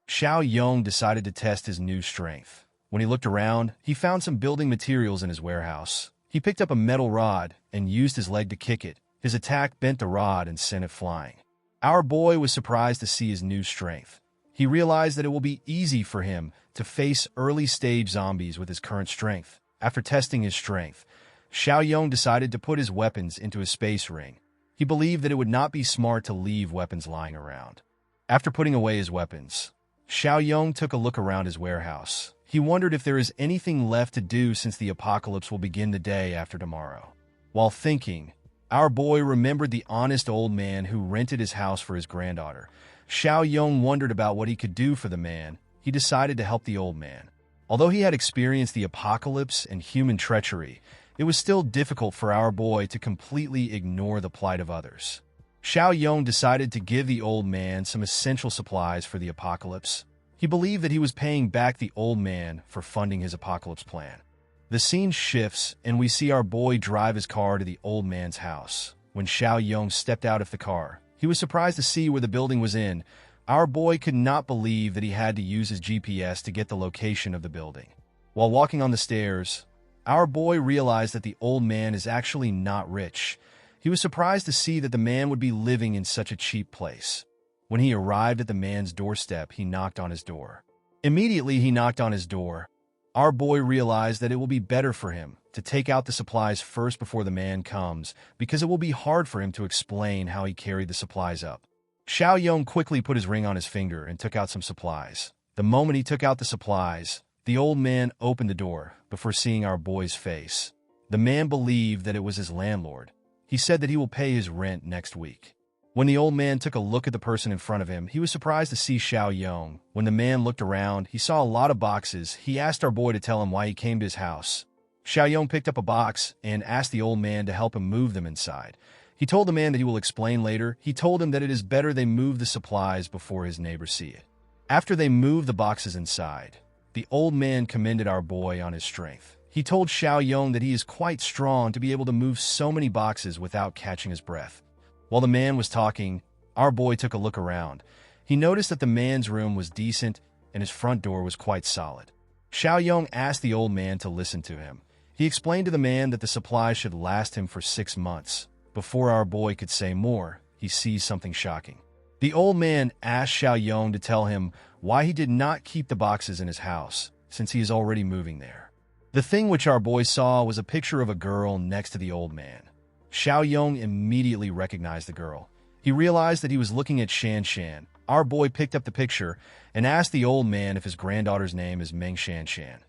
Xiao Yong decided to test his new strength. When he looked around, he found some building materials in his warehouse. He picked up a metal rod and used his leg to kick it. His attack bent the rod and sent it flying. Our boy was surprised to see his new strength. He realized that it will be easy for him to face early-stage zombies with his current strength. After testing his strength, Xiao Yong decided to put his weapons into his space ring. He believed that it would not be smart to leave weapons lying around. After putting away his weapons, Xiao Yong took a look around his warehouse. He wondered if there is anything left to do since the apocalypse will begin the day after tomorrow. While thinking, our boy remembered the honest old man who rented his house for his granddaughter. Xiao Yong wondered about what he could do for the man. He decided to help the old man. Although he had experienced the apocalypse and human treachery, it was still difficult for our boy to completely ignore the plight of others. Xiao Yong decided to give the old man some essential supplies for the apocalypse. He believed that he was paying back the old man for funding his apocalypse plan. The scene shifts, and we see our boy drive his car to the old man's house. When Xiao Yong stepped out of the car, he was surprised to see where the building was in. Our boy could not believe that he had to use his GPS to get the location of the building. While walking on the stairs, our boy realized that the old man is actually not rich. He was surprised to see that the man would be living in such a cheap place. When he arrived at the man's doorstep, he knocked on his door. Immediately he knocked on his door. Our boy realized that it will be better for him to take out the supplies first before the man comes, because it will be hard for him to explain how he carried the supplies up. Xiao Yong quickly put his ring on his finger and took out some supplies. The moment he took out the supplies, the old man opened the door before seeing our boy's face. The man believed that it was his landlord. He said that he will pay his rent next week. When the old man took a look at the person in front of him, he was surprised to see Xiao Yong. When the man looked around, he saw a lot of boxes. He asked our boy to tell him why he came to his house. Xiao Yong picked up a box and asked the old man to help him move them inside. He told the man that he will explain later. He told him that it is better they move the supplies before his neighbors see it. After they moved the boxes inside, the old man commended our boy on his strength. He told Xiao Yong that he is quite strong to be able to move so many boxes without catching his breath. While the man was talking, our boy took a look around. He noticed that the man's room was decent and his front door was quite solid. Xiao Yong asked the old man to listen to him. He explained to the man that the supply should last him for 6 months. Before our boy could say more, he sees something shocking. The old man asked Xiao Yong to tell him why he did not keep the boxes in his house, since he is already moving there. The thing which our boy saw was a picture of a girl next to the old man. Xiao Yong immediately recognized the girl. He realized that he was looking at Shan Shan. Our boy picked up the picture and asked the old man if his granddaughter's name is Meng Shan Shan.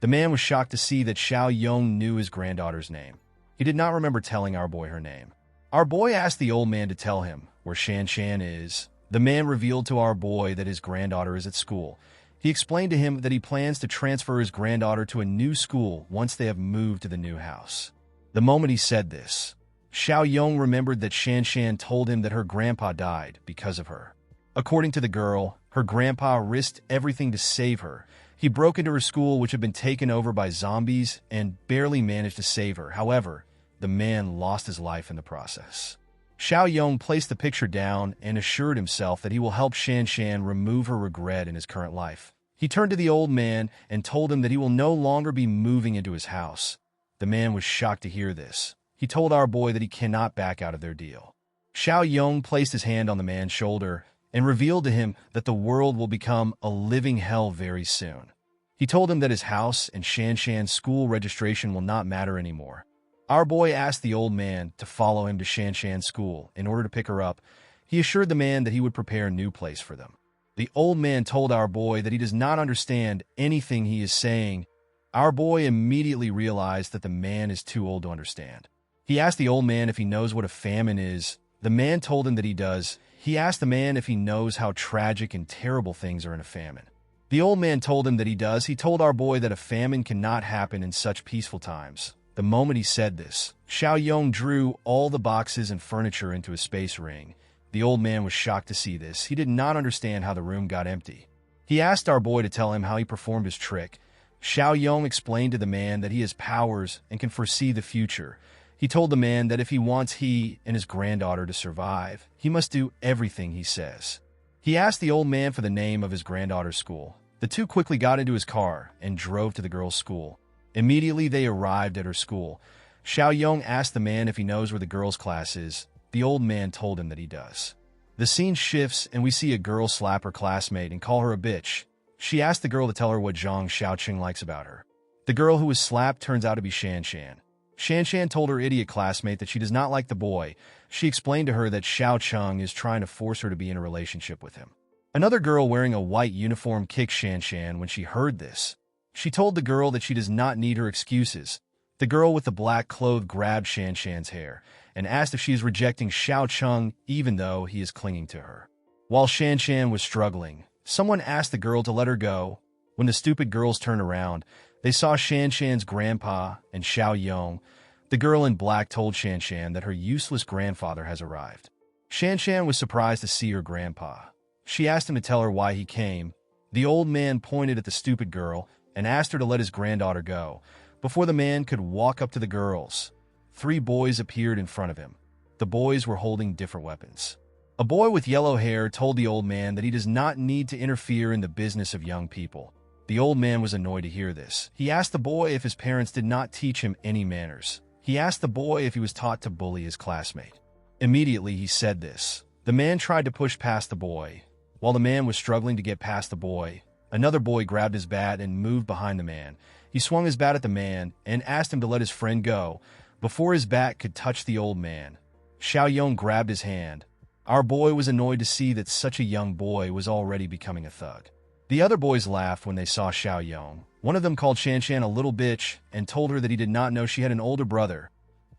The man was shocked to see that Xiao Yong knew his granddaughter's name. He did not remember telling our boy her name. Our boy asked the old man to tell him where Shan Shan is. The man revealed to our boy that his granddaughter is at school. He explained to him that he plans to transfer his granddaughter to a new school once they have moved to the new house. The moment he said this, Xiao Yong remembered that Shan Shan told him that her grandpa died because of her. According to the girl, her grandpa risked everything to save her. He broke into her school, which had been taken over by zombies, and barely managed to save her. However, the man lost his life in the process. Xiao Yong placed the picture down and assured himself that he will help Shan Shan remove her regret in his current life. He turned to the old man and told him that he will no longer be moving into his house. The man was shocked to hear this. He told our boy that he cannot back out of their deal. Xiao Yong placed his hand on the man's shoulder and revealed to him that the world will become a living hell very soon. He told him that his house and Shan Shan's school registration will not matter anymore. Our boy asked the old man to follow him to Shan Shan's school in order to pick her up. He assured the man that he would prepare a new place for them. The old man told our boy that he does not understand anything he is saying. Our boy immediately realized that the man is too old to understand. He asked the old man if he knows what a famine is. The man told him that he does. He asked the man if he knows how tragic and terrible things are in a famine. The old man told him that he does. He told our boy that a famine cannot happen in such peaceful times. The moment he said this, Xiao Yong drew all the boxes and furniture into a space ring. The old man was shocked to see this. He did not understand how the room got empty. He asked our boy to tell him how he performed his trick. Xiao Yong explained to the man that he has powers and can foresee the future. He told the man that if he wants he and his granddaughter to survive, he must do everything he says. He asked the old man for the name of his granddaughter's school. The two quickly got into his car and drove to the girl's school. Immediately they arrived at her school. Xiao Yong asked the man if he knows where the girl's class is. The old man told him that he does. The scene shifts and we see a girl slap her classmate and call her a bitch. She asked the girl to tell her what Zhang Xiaoqing likes about her. The girl who was slapped turns out to be Shan Shan. Shan Shan told her idiot classmate that she does not like the boy. She explained to her that Xiao Cheng is trying to force her to be in a relationship with him. Another girl wearing a white uniform kicked Shan Shan when she heard this. She told the girl that she does not need her excuses. The girl with the black cloth grabbed Shan Shan's hair and asked if she is rejecting Xiao Cheng even though he is clinging to her. While Shan Shan was struggling, someone asked the girl to let her go. When the stupid girls turned around, they saw Shan Shan's grandpa and Xiao Yong. The girl in black told Shan Shan that her useless grandfather has arrived. Shan Shan was surprised to see her grandpa. She asked him to tell her why he came. The old man pointed at the stupid girl and asked her to let his granddaughter go. Before the man could walk up to the girls, 3 boys appeared in front of him. The boys were holding different weapons. A boy with yellow hair told the old man that he does not need to interfere in the business of young people. The old man was annoyed to hear this. He asked the boy if his parents did not teach him any manners. He asked the boy if he was taught to bully his classmate. Immediately he said this. The man tried to push past the boy. While the man was struggling to get past the boy, another boy grabbed his bat and moved behind the man. He swung his bat at the man and asked him to let his friend go before his bat could touch the old man. Xiao Yong grabbed his hand. Our boy was annoyed to see that such a young boy was already becoming a thug. The other boys laughed when they saw Xiao Yong. One of them called Shan Shan a little bitch and told her that he did not know she had an older brother.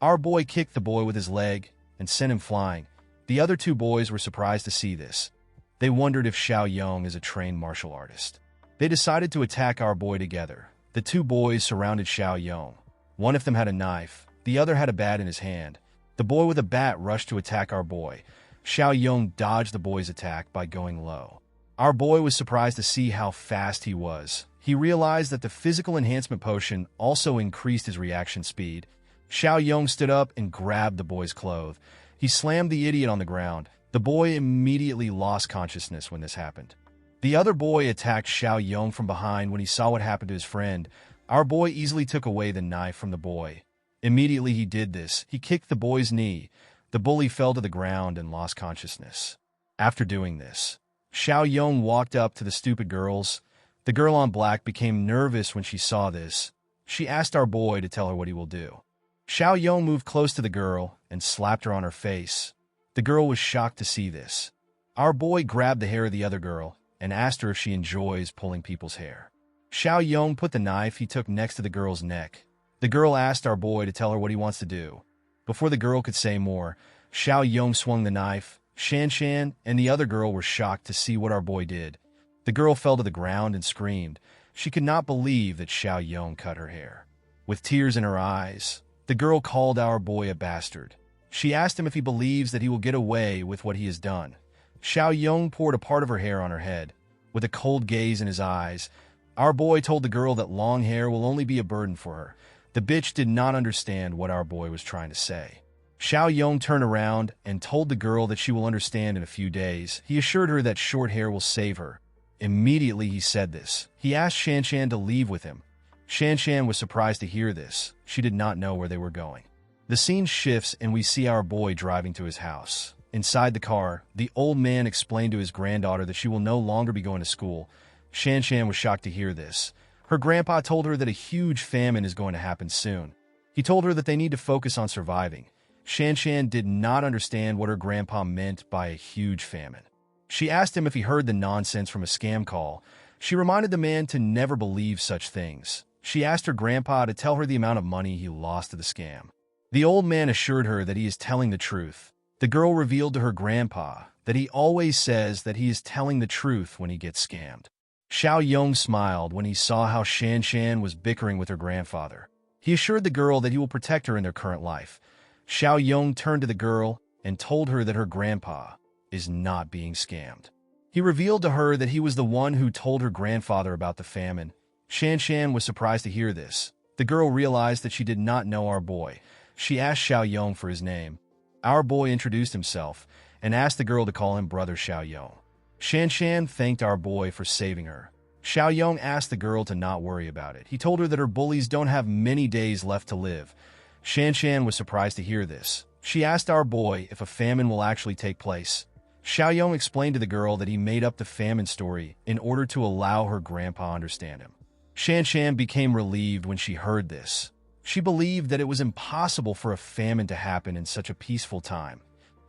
Our boy kicked the boy with his leg and sent him flying. The other 2 boys were surprised to see this. They wondered if Xiao Yong is a trained martial artist. They decided to attack our boy together. The 2 boys surrounded Xiao Yong. One of them had a knife. The other had a bat in his hand. The boy with a bat rushed to attack our boy. Xiao Yong dodged the boy's attack by going low. Our boy was surprised to see how fast he was. He realized that the physical enhancement potion also increased his reaction speed. Xiao Yong stood up and grabbed the boy's clothes. He slammed the idiot on the ground. The boy immediately lost consciousness when this happened. The other boy attacked Xiao Yong from behind when he saw what happened to his friend. Our boy easily took away the knife from the boy. Immediately he did this, he kicked the boy's knee. The bully fell to the ground and lost consciousness. After doing this, Xiao Yong walked up to the stupid girls. The girl on black became nervous when she saw this. She asked our boy to tell her what he will do. Xiao Yong moved close to the girl and slapped her on her face. The girl was shocked to see this. Our boy grabbed the hair of the other girl and asked her if she enjoys pulling people's hair. Xiao Yong put the knife he took next to the girl's neck. The girl asked our boy to tell her what he wants to do. Before the girl could say more, Xiao Yong swung the knife. Shan Shan and the other girl were shocked to see what our boy did. The girl fell to the ground and screamed. She could not believe that Xiao Yong cut her hair. With tears in her eyes, the girl called our boy a bastard. She asked him if he believes that he will get away with what he has done. Xiao Yong poured a part of her hair on her head. With a cold gaze in his eyes, our boy told the girl that long hair will only be a burden for her. The bitch did not understand what our boy was trying to say. Xiao Yong turned around and told the girl that she will understand in a few days. He assured her that short hair will save her. Immediately he said this. He asked Shan Shan to leave with him. Shan Shan was surprised to hear this. She did not know where they were going. The scene shifts and we see our boy driving to his house. Inside the car, the old man explained to his granddaughter that she will no longer be going to school. Shan Shan was shocked to hear this. Her grandpa told her that a huge famine is going to happen soon. He told her that they need to focus on surviving. Shan Shan did not understand what her grandpa meant by a huge famine. She asked him if he heard the nonsense from a scam call. She reminded the man to never believe such things. She asked her grandpa to tell her the amount of money he lost to the scam. The old man assured her that he is telling the truth. The girl revealed to her grandpa that he always says that he is telling the truth when he gets scammed. Xiao Yong smiled when he saw how Shan Shan was bickering with her grandfather. He assured the girl that he will protect her in their current life. Xiao Yong turned to the girl and told her that her grandpa is not being scammed. He revealed to her that he was the one who told her grandfather about the famine. Shan Shan was surprised to hear this. The girl realized that she did not know our boy. She asked Xiao Yong for his name. Our boy introduced himself and asked the girl to call him Brother Xiao Yong. Shan Shan thanked our boy for saving her. Xiao Yong asked the girl to not worry about it. He told her that her bullies don't have many days left to live. Shan Shan was surprised to hear this. She asked our boy if a famine will actually take place. Xiao Yong explained to the girl that he made up the famine story in order to allow her grandpa understand him. Shan Shan became relieved when she heard this. She believed that it was impossible for a famine to happen in such a peaceful time.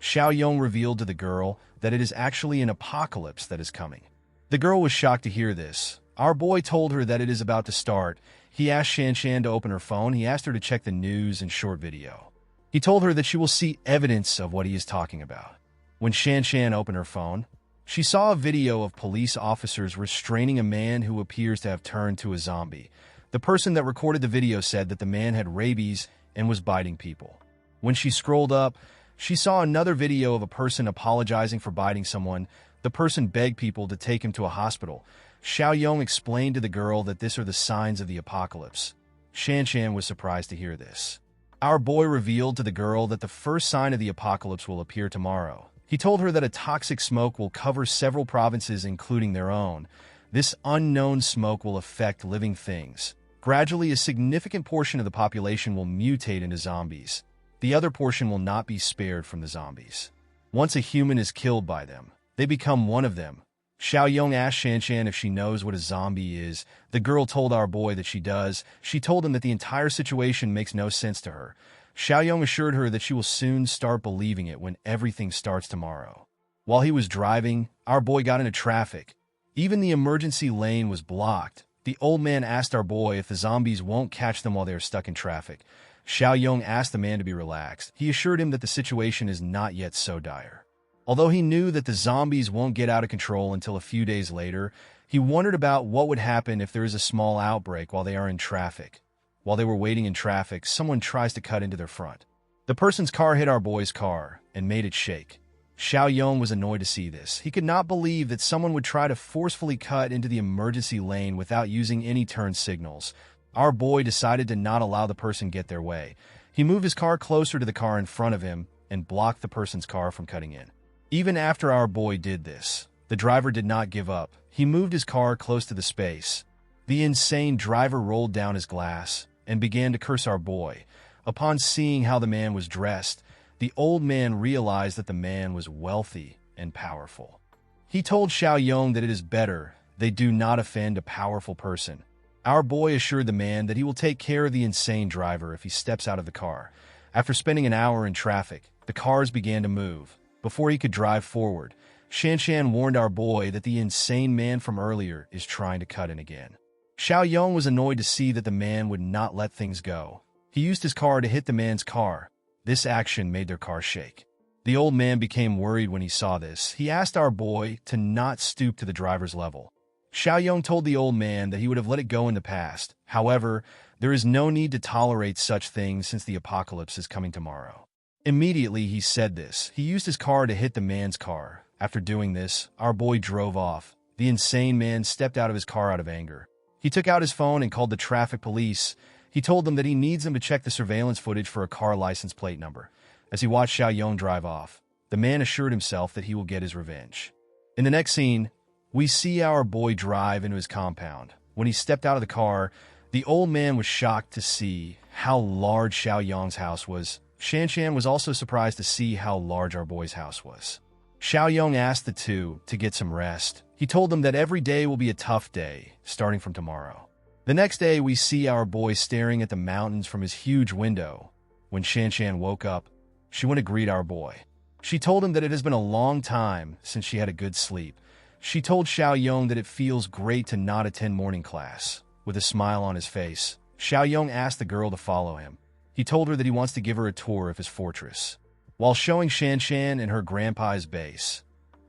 Xiao Yong revealed to the girl that it is actually an apocalypse that is coming. The girl was shocked to hear this. Our boy told her that it is about to start. He asked Shan Shan to open her phone. He asked her to check the news and short video. He told her that she will see evidence of what he is talking about. When Shan Shan opened her phone, she saw a video of police officers restraining a man who appears to have turned to a zombie. The person that recorded the video said that the man had rabies and was biting people. When she scrolled up, she saw another video of a person apologizing for biting someone. The person begged people to take him to a hospital. Xiao Yong explained to the girl that these are the signs of the apocalypse. Shan Shan was surprised to hear this. Our boy revealed to the girl that the first sign of the apocalypse will appear tomorrow. He told her that a toxic smoke will cover several provinces, including their own. This unknown smoke will affect living things. Gradually, a significant portion of the population will mutate into zombies. The other portion will not be spared from the zombies. Once a human is killed by them, they become one of them. Xiao Yong asked Shan Shan if she knows what a zombie is. The girl told our boy that she does. She told him that the entire situation makes no sense to her. Xiao Yong assured her that she will soon start believing it when everything starts tomorrow. While he was driving, our boy got into traffic. Even the emergency lane was blocked. The old man asked our boy if the zombies won't catch them while they are stuck in traffic. Xiao Yong asked the man to be relaxed. He assured him that the situation is not yet so dire. Although he knew that the zombies won't get out of control until a few days later, he wondered about what would happen if there is a small outbreak while they are in traffic. While they were waiting in traffic, someone tries to cut into their front. The person's car hit our boy's car and made it shake. Xiao Yong was annoyed to see this. He could not believe that someone would try to forcefully cut into the emergency lane without using any turn signals. Our boy decided to not allow the person get their way. He moved his car closer to the car in front of him and blocked the person's car from cutting in. Even after our boy did this, the driver did not give up. he moved his car close to the space. The insane driver rolled down his glass and began to curse our boy. Upon seeing how the man was dressed, the old man realized that the man was wealthy and powerful. He told Xiao Yong that it is better they do not offend a powerful person. Our boy assured the man that he will take care of the insane driver if he steps out of the car. After spending an hour in traffic, the cars began to move. Before he could drive forward, Shan warned our boy that the insane man from earlier is trying to cut in again. Xiao Yong was annoyed to see that the man would not let things go. He used his car to hit the man's car. This action made their car shake. The old man became worried when he saw this. He asked our boy to not stoop to the driver's level. Xiao Yong told the old man that he would have let it go in the past. However, there is no need to tolerate such things since the apocalypse is coming tomorrow. Immediately he said this. He used his car to hit the man's car. After doing this, our boy drove off. The insane man stepped out of his car out of anger. He took out his phone and called the traffic police. He told them that he needs them to check the surveillance footage for a car license plate number. As he watched Xiao Yong drive off, the man assured himself that he will get his revenge. In the next scene, we see our boy drive into his compound. When he stepped out of the car, the old man was shocked to see how large Xiao Yong's house was. Shan was also surprised to see how large our boy's house was. Xiao Yong asked the two to get some rest. He told them that every day will be a tough day, starting from tomorrow. The next day, we see our boy staring at the mountains from his huge window. When Shan woke up, she went to greet our boy. She told him that it has been a long time since she had a good sleep. She told Xiao Yong that it feels great to not attend morning class. With a smile on his face, Xiao Yong asked the girl to follow him. He told her that he wants to give her a tour of his fortress. While showing Shan and her grandpa's base,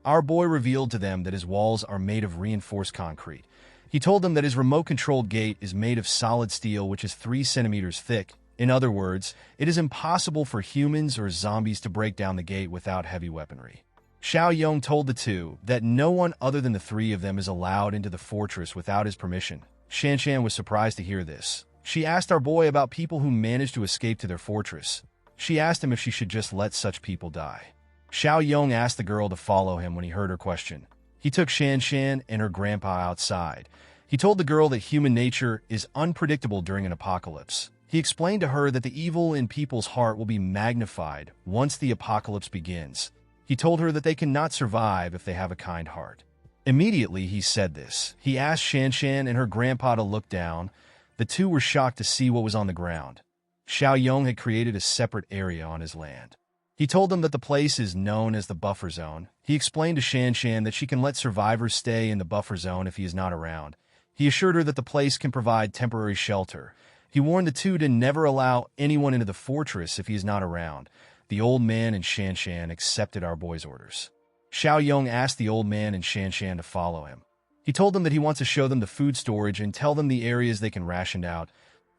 our boy revealed to them that his walls are made of reinforced concrete. He told them that his remote-controlled gate is made of solid steel, which is 3 centimeters thick. In other words, it is impossible for humans or zombies to break down the gate without heavy weaponry. Xiao Yong told the two that no one other than the three of them is allowed into the fortress without his permission. Shan was surprised to hear this. She asked our boy about people who managed to escape to their fortress. She asked him if she should just let such people die. Xiao Yong asked the girl to follow him when he heard her question. He took Shan and her grandpa outside. He told the girl that human nature is unpredictable during an apocalypse. He explained to her that the evil in people's heart will be magnified once the apocalypse begins. He told her that they cannot survive if they have a kind heart. Immediately he said this. He asked Shan and her grandpa to look down. The two were shocked to see what was on the ground. Xiao Yong had created a separate area on his land. He told them that the place is known as the buffer zone. He explained to Shan that she can let survivors stay in the buffer zone if he is not around. He assured her that the place can provide temporary shelter. He warned the two to never allow anyone into the fortress if he is not around. The old man and Shan accepted our boy's orders. Xiao Yong asked the old man and Shan to follow him. He told them that he wants to show them the food storage and tell them the areas they can ration out.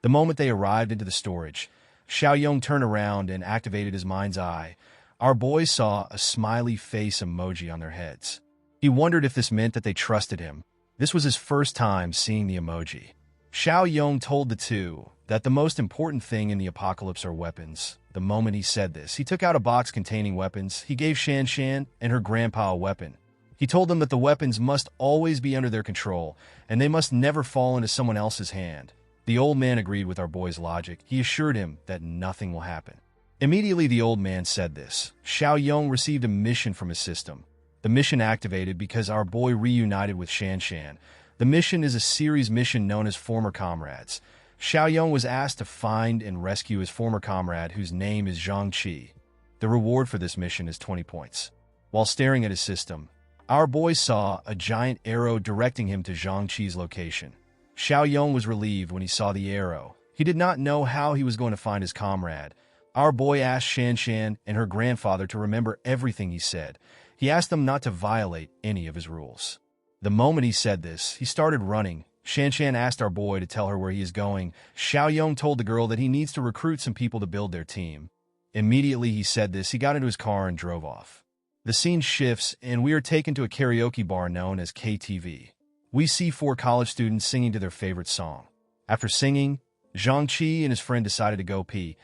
The moment they arrived into the storage, Xiao Yong turned around and activated his mind's eye. Our boys saw a smiley face emoji on their heads. He wondered if this meant that they trusted him. This was his first time seeing the emoji. Xiao Yong told the two that the most important thing in the apocalypse are weapons. The moment he said this, he took out a box containing weapons. He gave Shan and her grandpa a weapon. He told them that the weapons must always be under their control, and they must never fall into someone else's hand. The old man agreed with our boy's logic. He assured him that nothing will happen. Immediately the old man said this. Xiao Yong received a mission from his system. The mission activated because our boy reunited with Shan. The mission is a series mission known as Former Comrades. Xiao Yong was asked to find and rescue his former comrade, whose name is Zhang Qi. The reward for this mission is 20 points. While staring at his system, our boy saw a giant arrow directing him to Zhang Qi's location. Xiao Yong was relieved when he saw the arrow. He did not know how he was going to find his comrade. Our boy asked Shan and her grandfather to remember everything he said. He asked them not to violate any of his rules. The moment he said this, he started running. Shan asked our boy to tell her where he is going. Xiao Yong told the girl that he needs to recruit some people to build their team. Immediately he said this, he got into his car and drove off. The scene shifts, and we are taken to a karaoke bar known as KTV. We see 4 college students singing to their favorite song. After singing, Zhang Qi and his friend decided to go pee.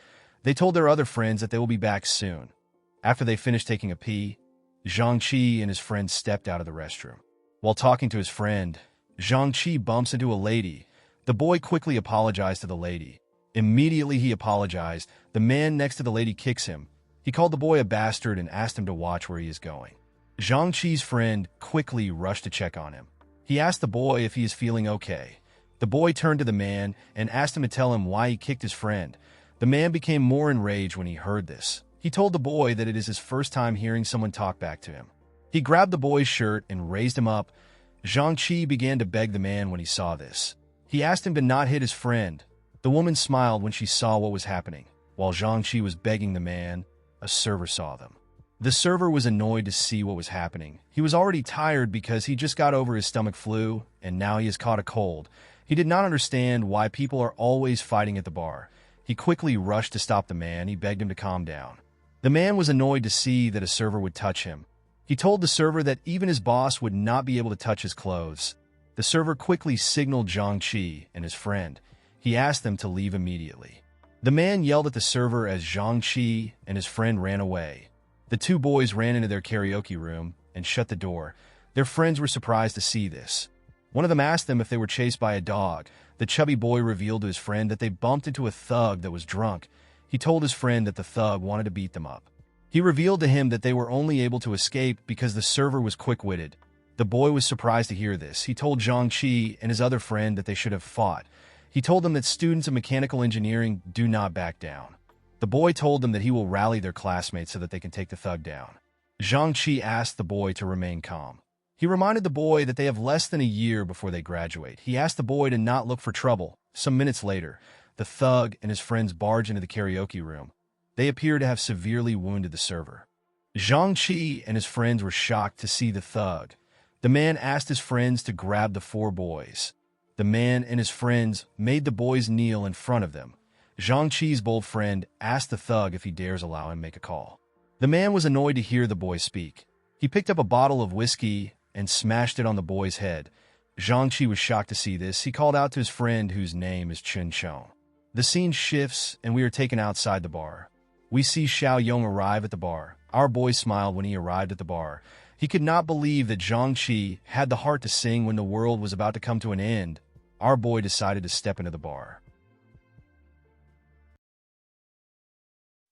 They told their other friends that they will be back soon. After they finished taking a pee, Zhang Qi and his friend stepped out of the restroom. While talking to his friend, Zhang bumps into a lady. The boy quickly apologized to the lady. Immediately he apologized, the man next to the lady kicks him. He called the boy a bastard and asked him to watch where he is going. Zhang friend quickly rushed to check on him. He asked the boy if he is feeling okay. The boy turned to the man and asked him to tell him why he kicked his friend. The man became more enraged when he heard this. He told the boy that it is his first time hearing someone talk back to him. He grabbed the boy's shirt and raised him up. Zhang began to beg the man when he saw this. He asked him to not hit his friend. The woman smiled when she saw what was happening. While Zhang was begging the man, a server saw them. The server was annoyed to see what was happening. He was already tired because he just got over his stomach flu, and now he has caught a cold. He did not understand why people are always fighting at the bar. He quickly rushed to stop the man. He begged him to calm down. The man was annoyed to see that a server would touch him. He told the server that even his boss would not be able to touch his clothes. The server quickly signaled Zhang and his friend. He asked them to leave immediately. The man yelled at the server as Zhang and his friend ran away. The two boys ran into their karaoke room and shut the door. Their friends were surprised to see this. One of them asked them if they were chased by a dog. The chubby boy revealed to his friend that they bumped into a thug that was drunk. He told his friend that the thug wanted to beat them up. He revealed to him that they were only able to escape because the server was quick-witted. The boy was surprised to hear this. He told Zhang and his other friend that they should have fought. He told them that students of mechanical engineering do not back down. The boy told them that he will rally their classmates so that they can take the thug down. Zhang asked the boy to remain calm. He reminded the boy that they have less than a year before they graduate. He asked the boy to not look for trouble. Some minutes later, the thug and his friends barge into the karaoke room. They appear to have severely wounded the server. Zhang and his friends were shocked to see the thug. The man asked his friends to grab the four boys. The man and his friends made the boys kneel in front of them. Zhang bold friend asked the thug if he dares allow him make a call. The man was annoyed to hear the boy speak. He picked up a bottle of whiskey and smashed it on the boy's head. Zhang was shocked to see this. He called out to his friend whose name is Chun Chong. The scene shifts and we are taken outside the bar. We see Xiao Yong arrive at the bar. Our boy smiled when he arrived at the bar. He could not believe that Zhang had the heart to sing when the world was about to come to an end. Our boy decided to step into the bar.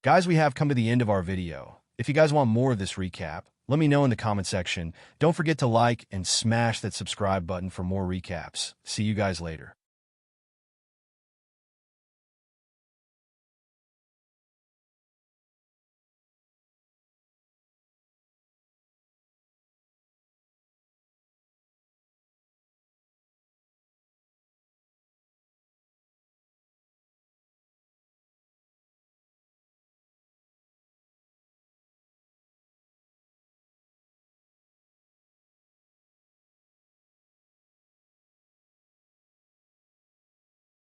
Guys, we have come to the end of our video. If you guys want more of this recap, let me know in the comment section. Don't forget to like and smash that subscribe button for more recaps. See you guys later.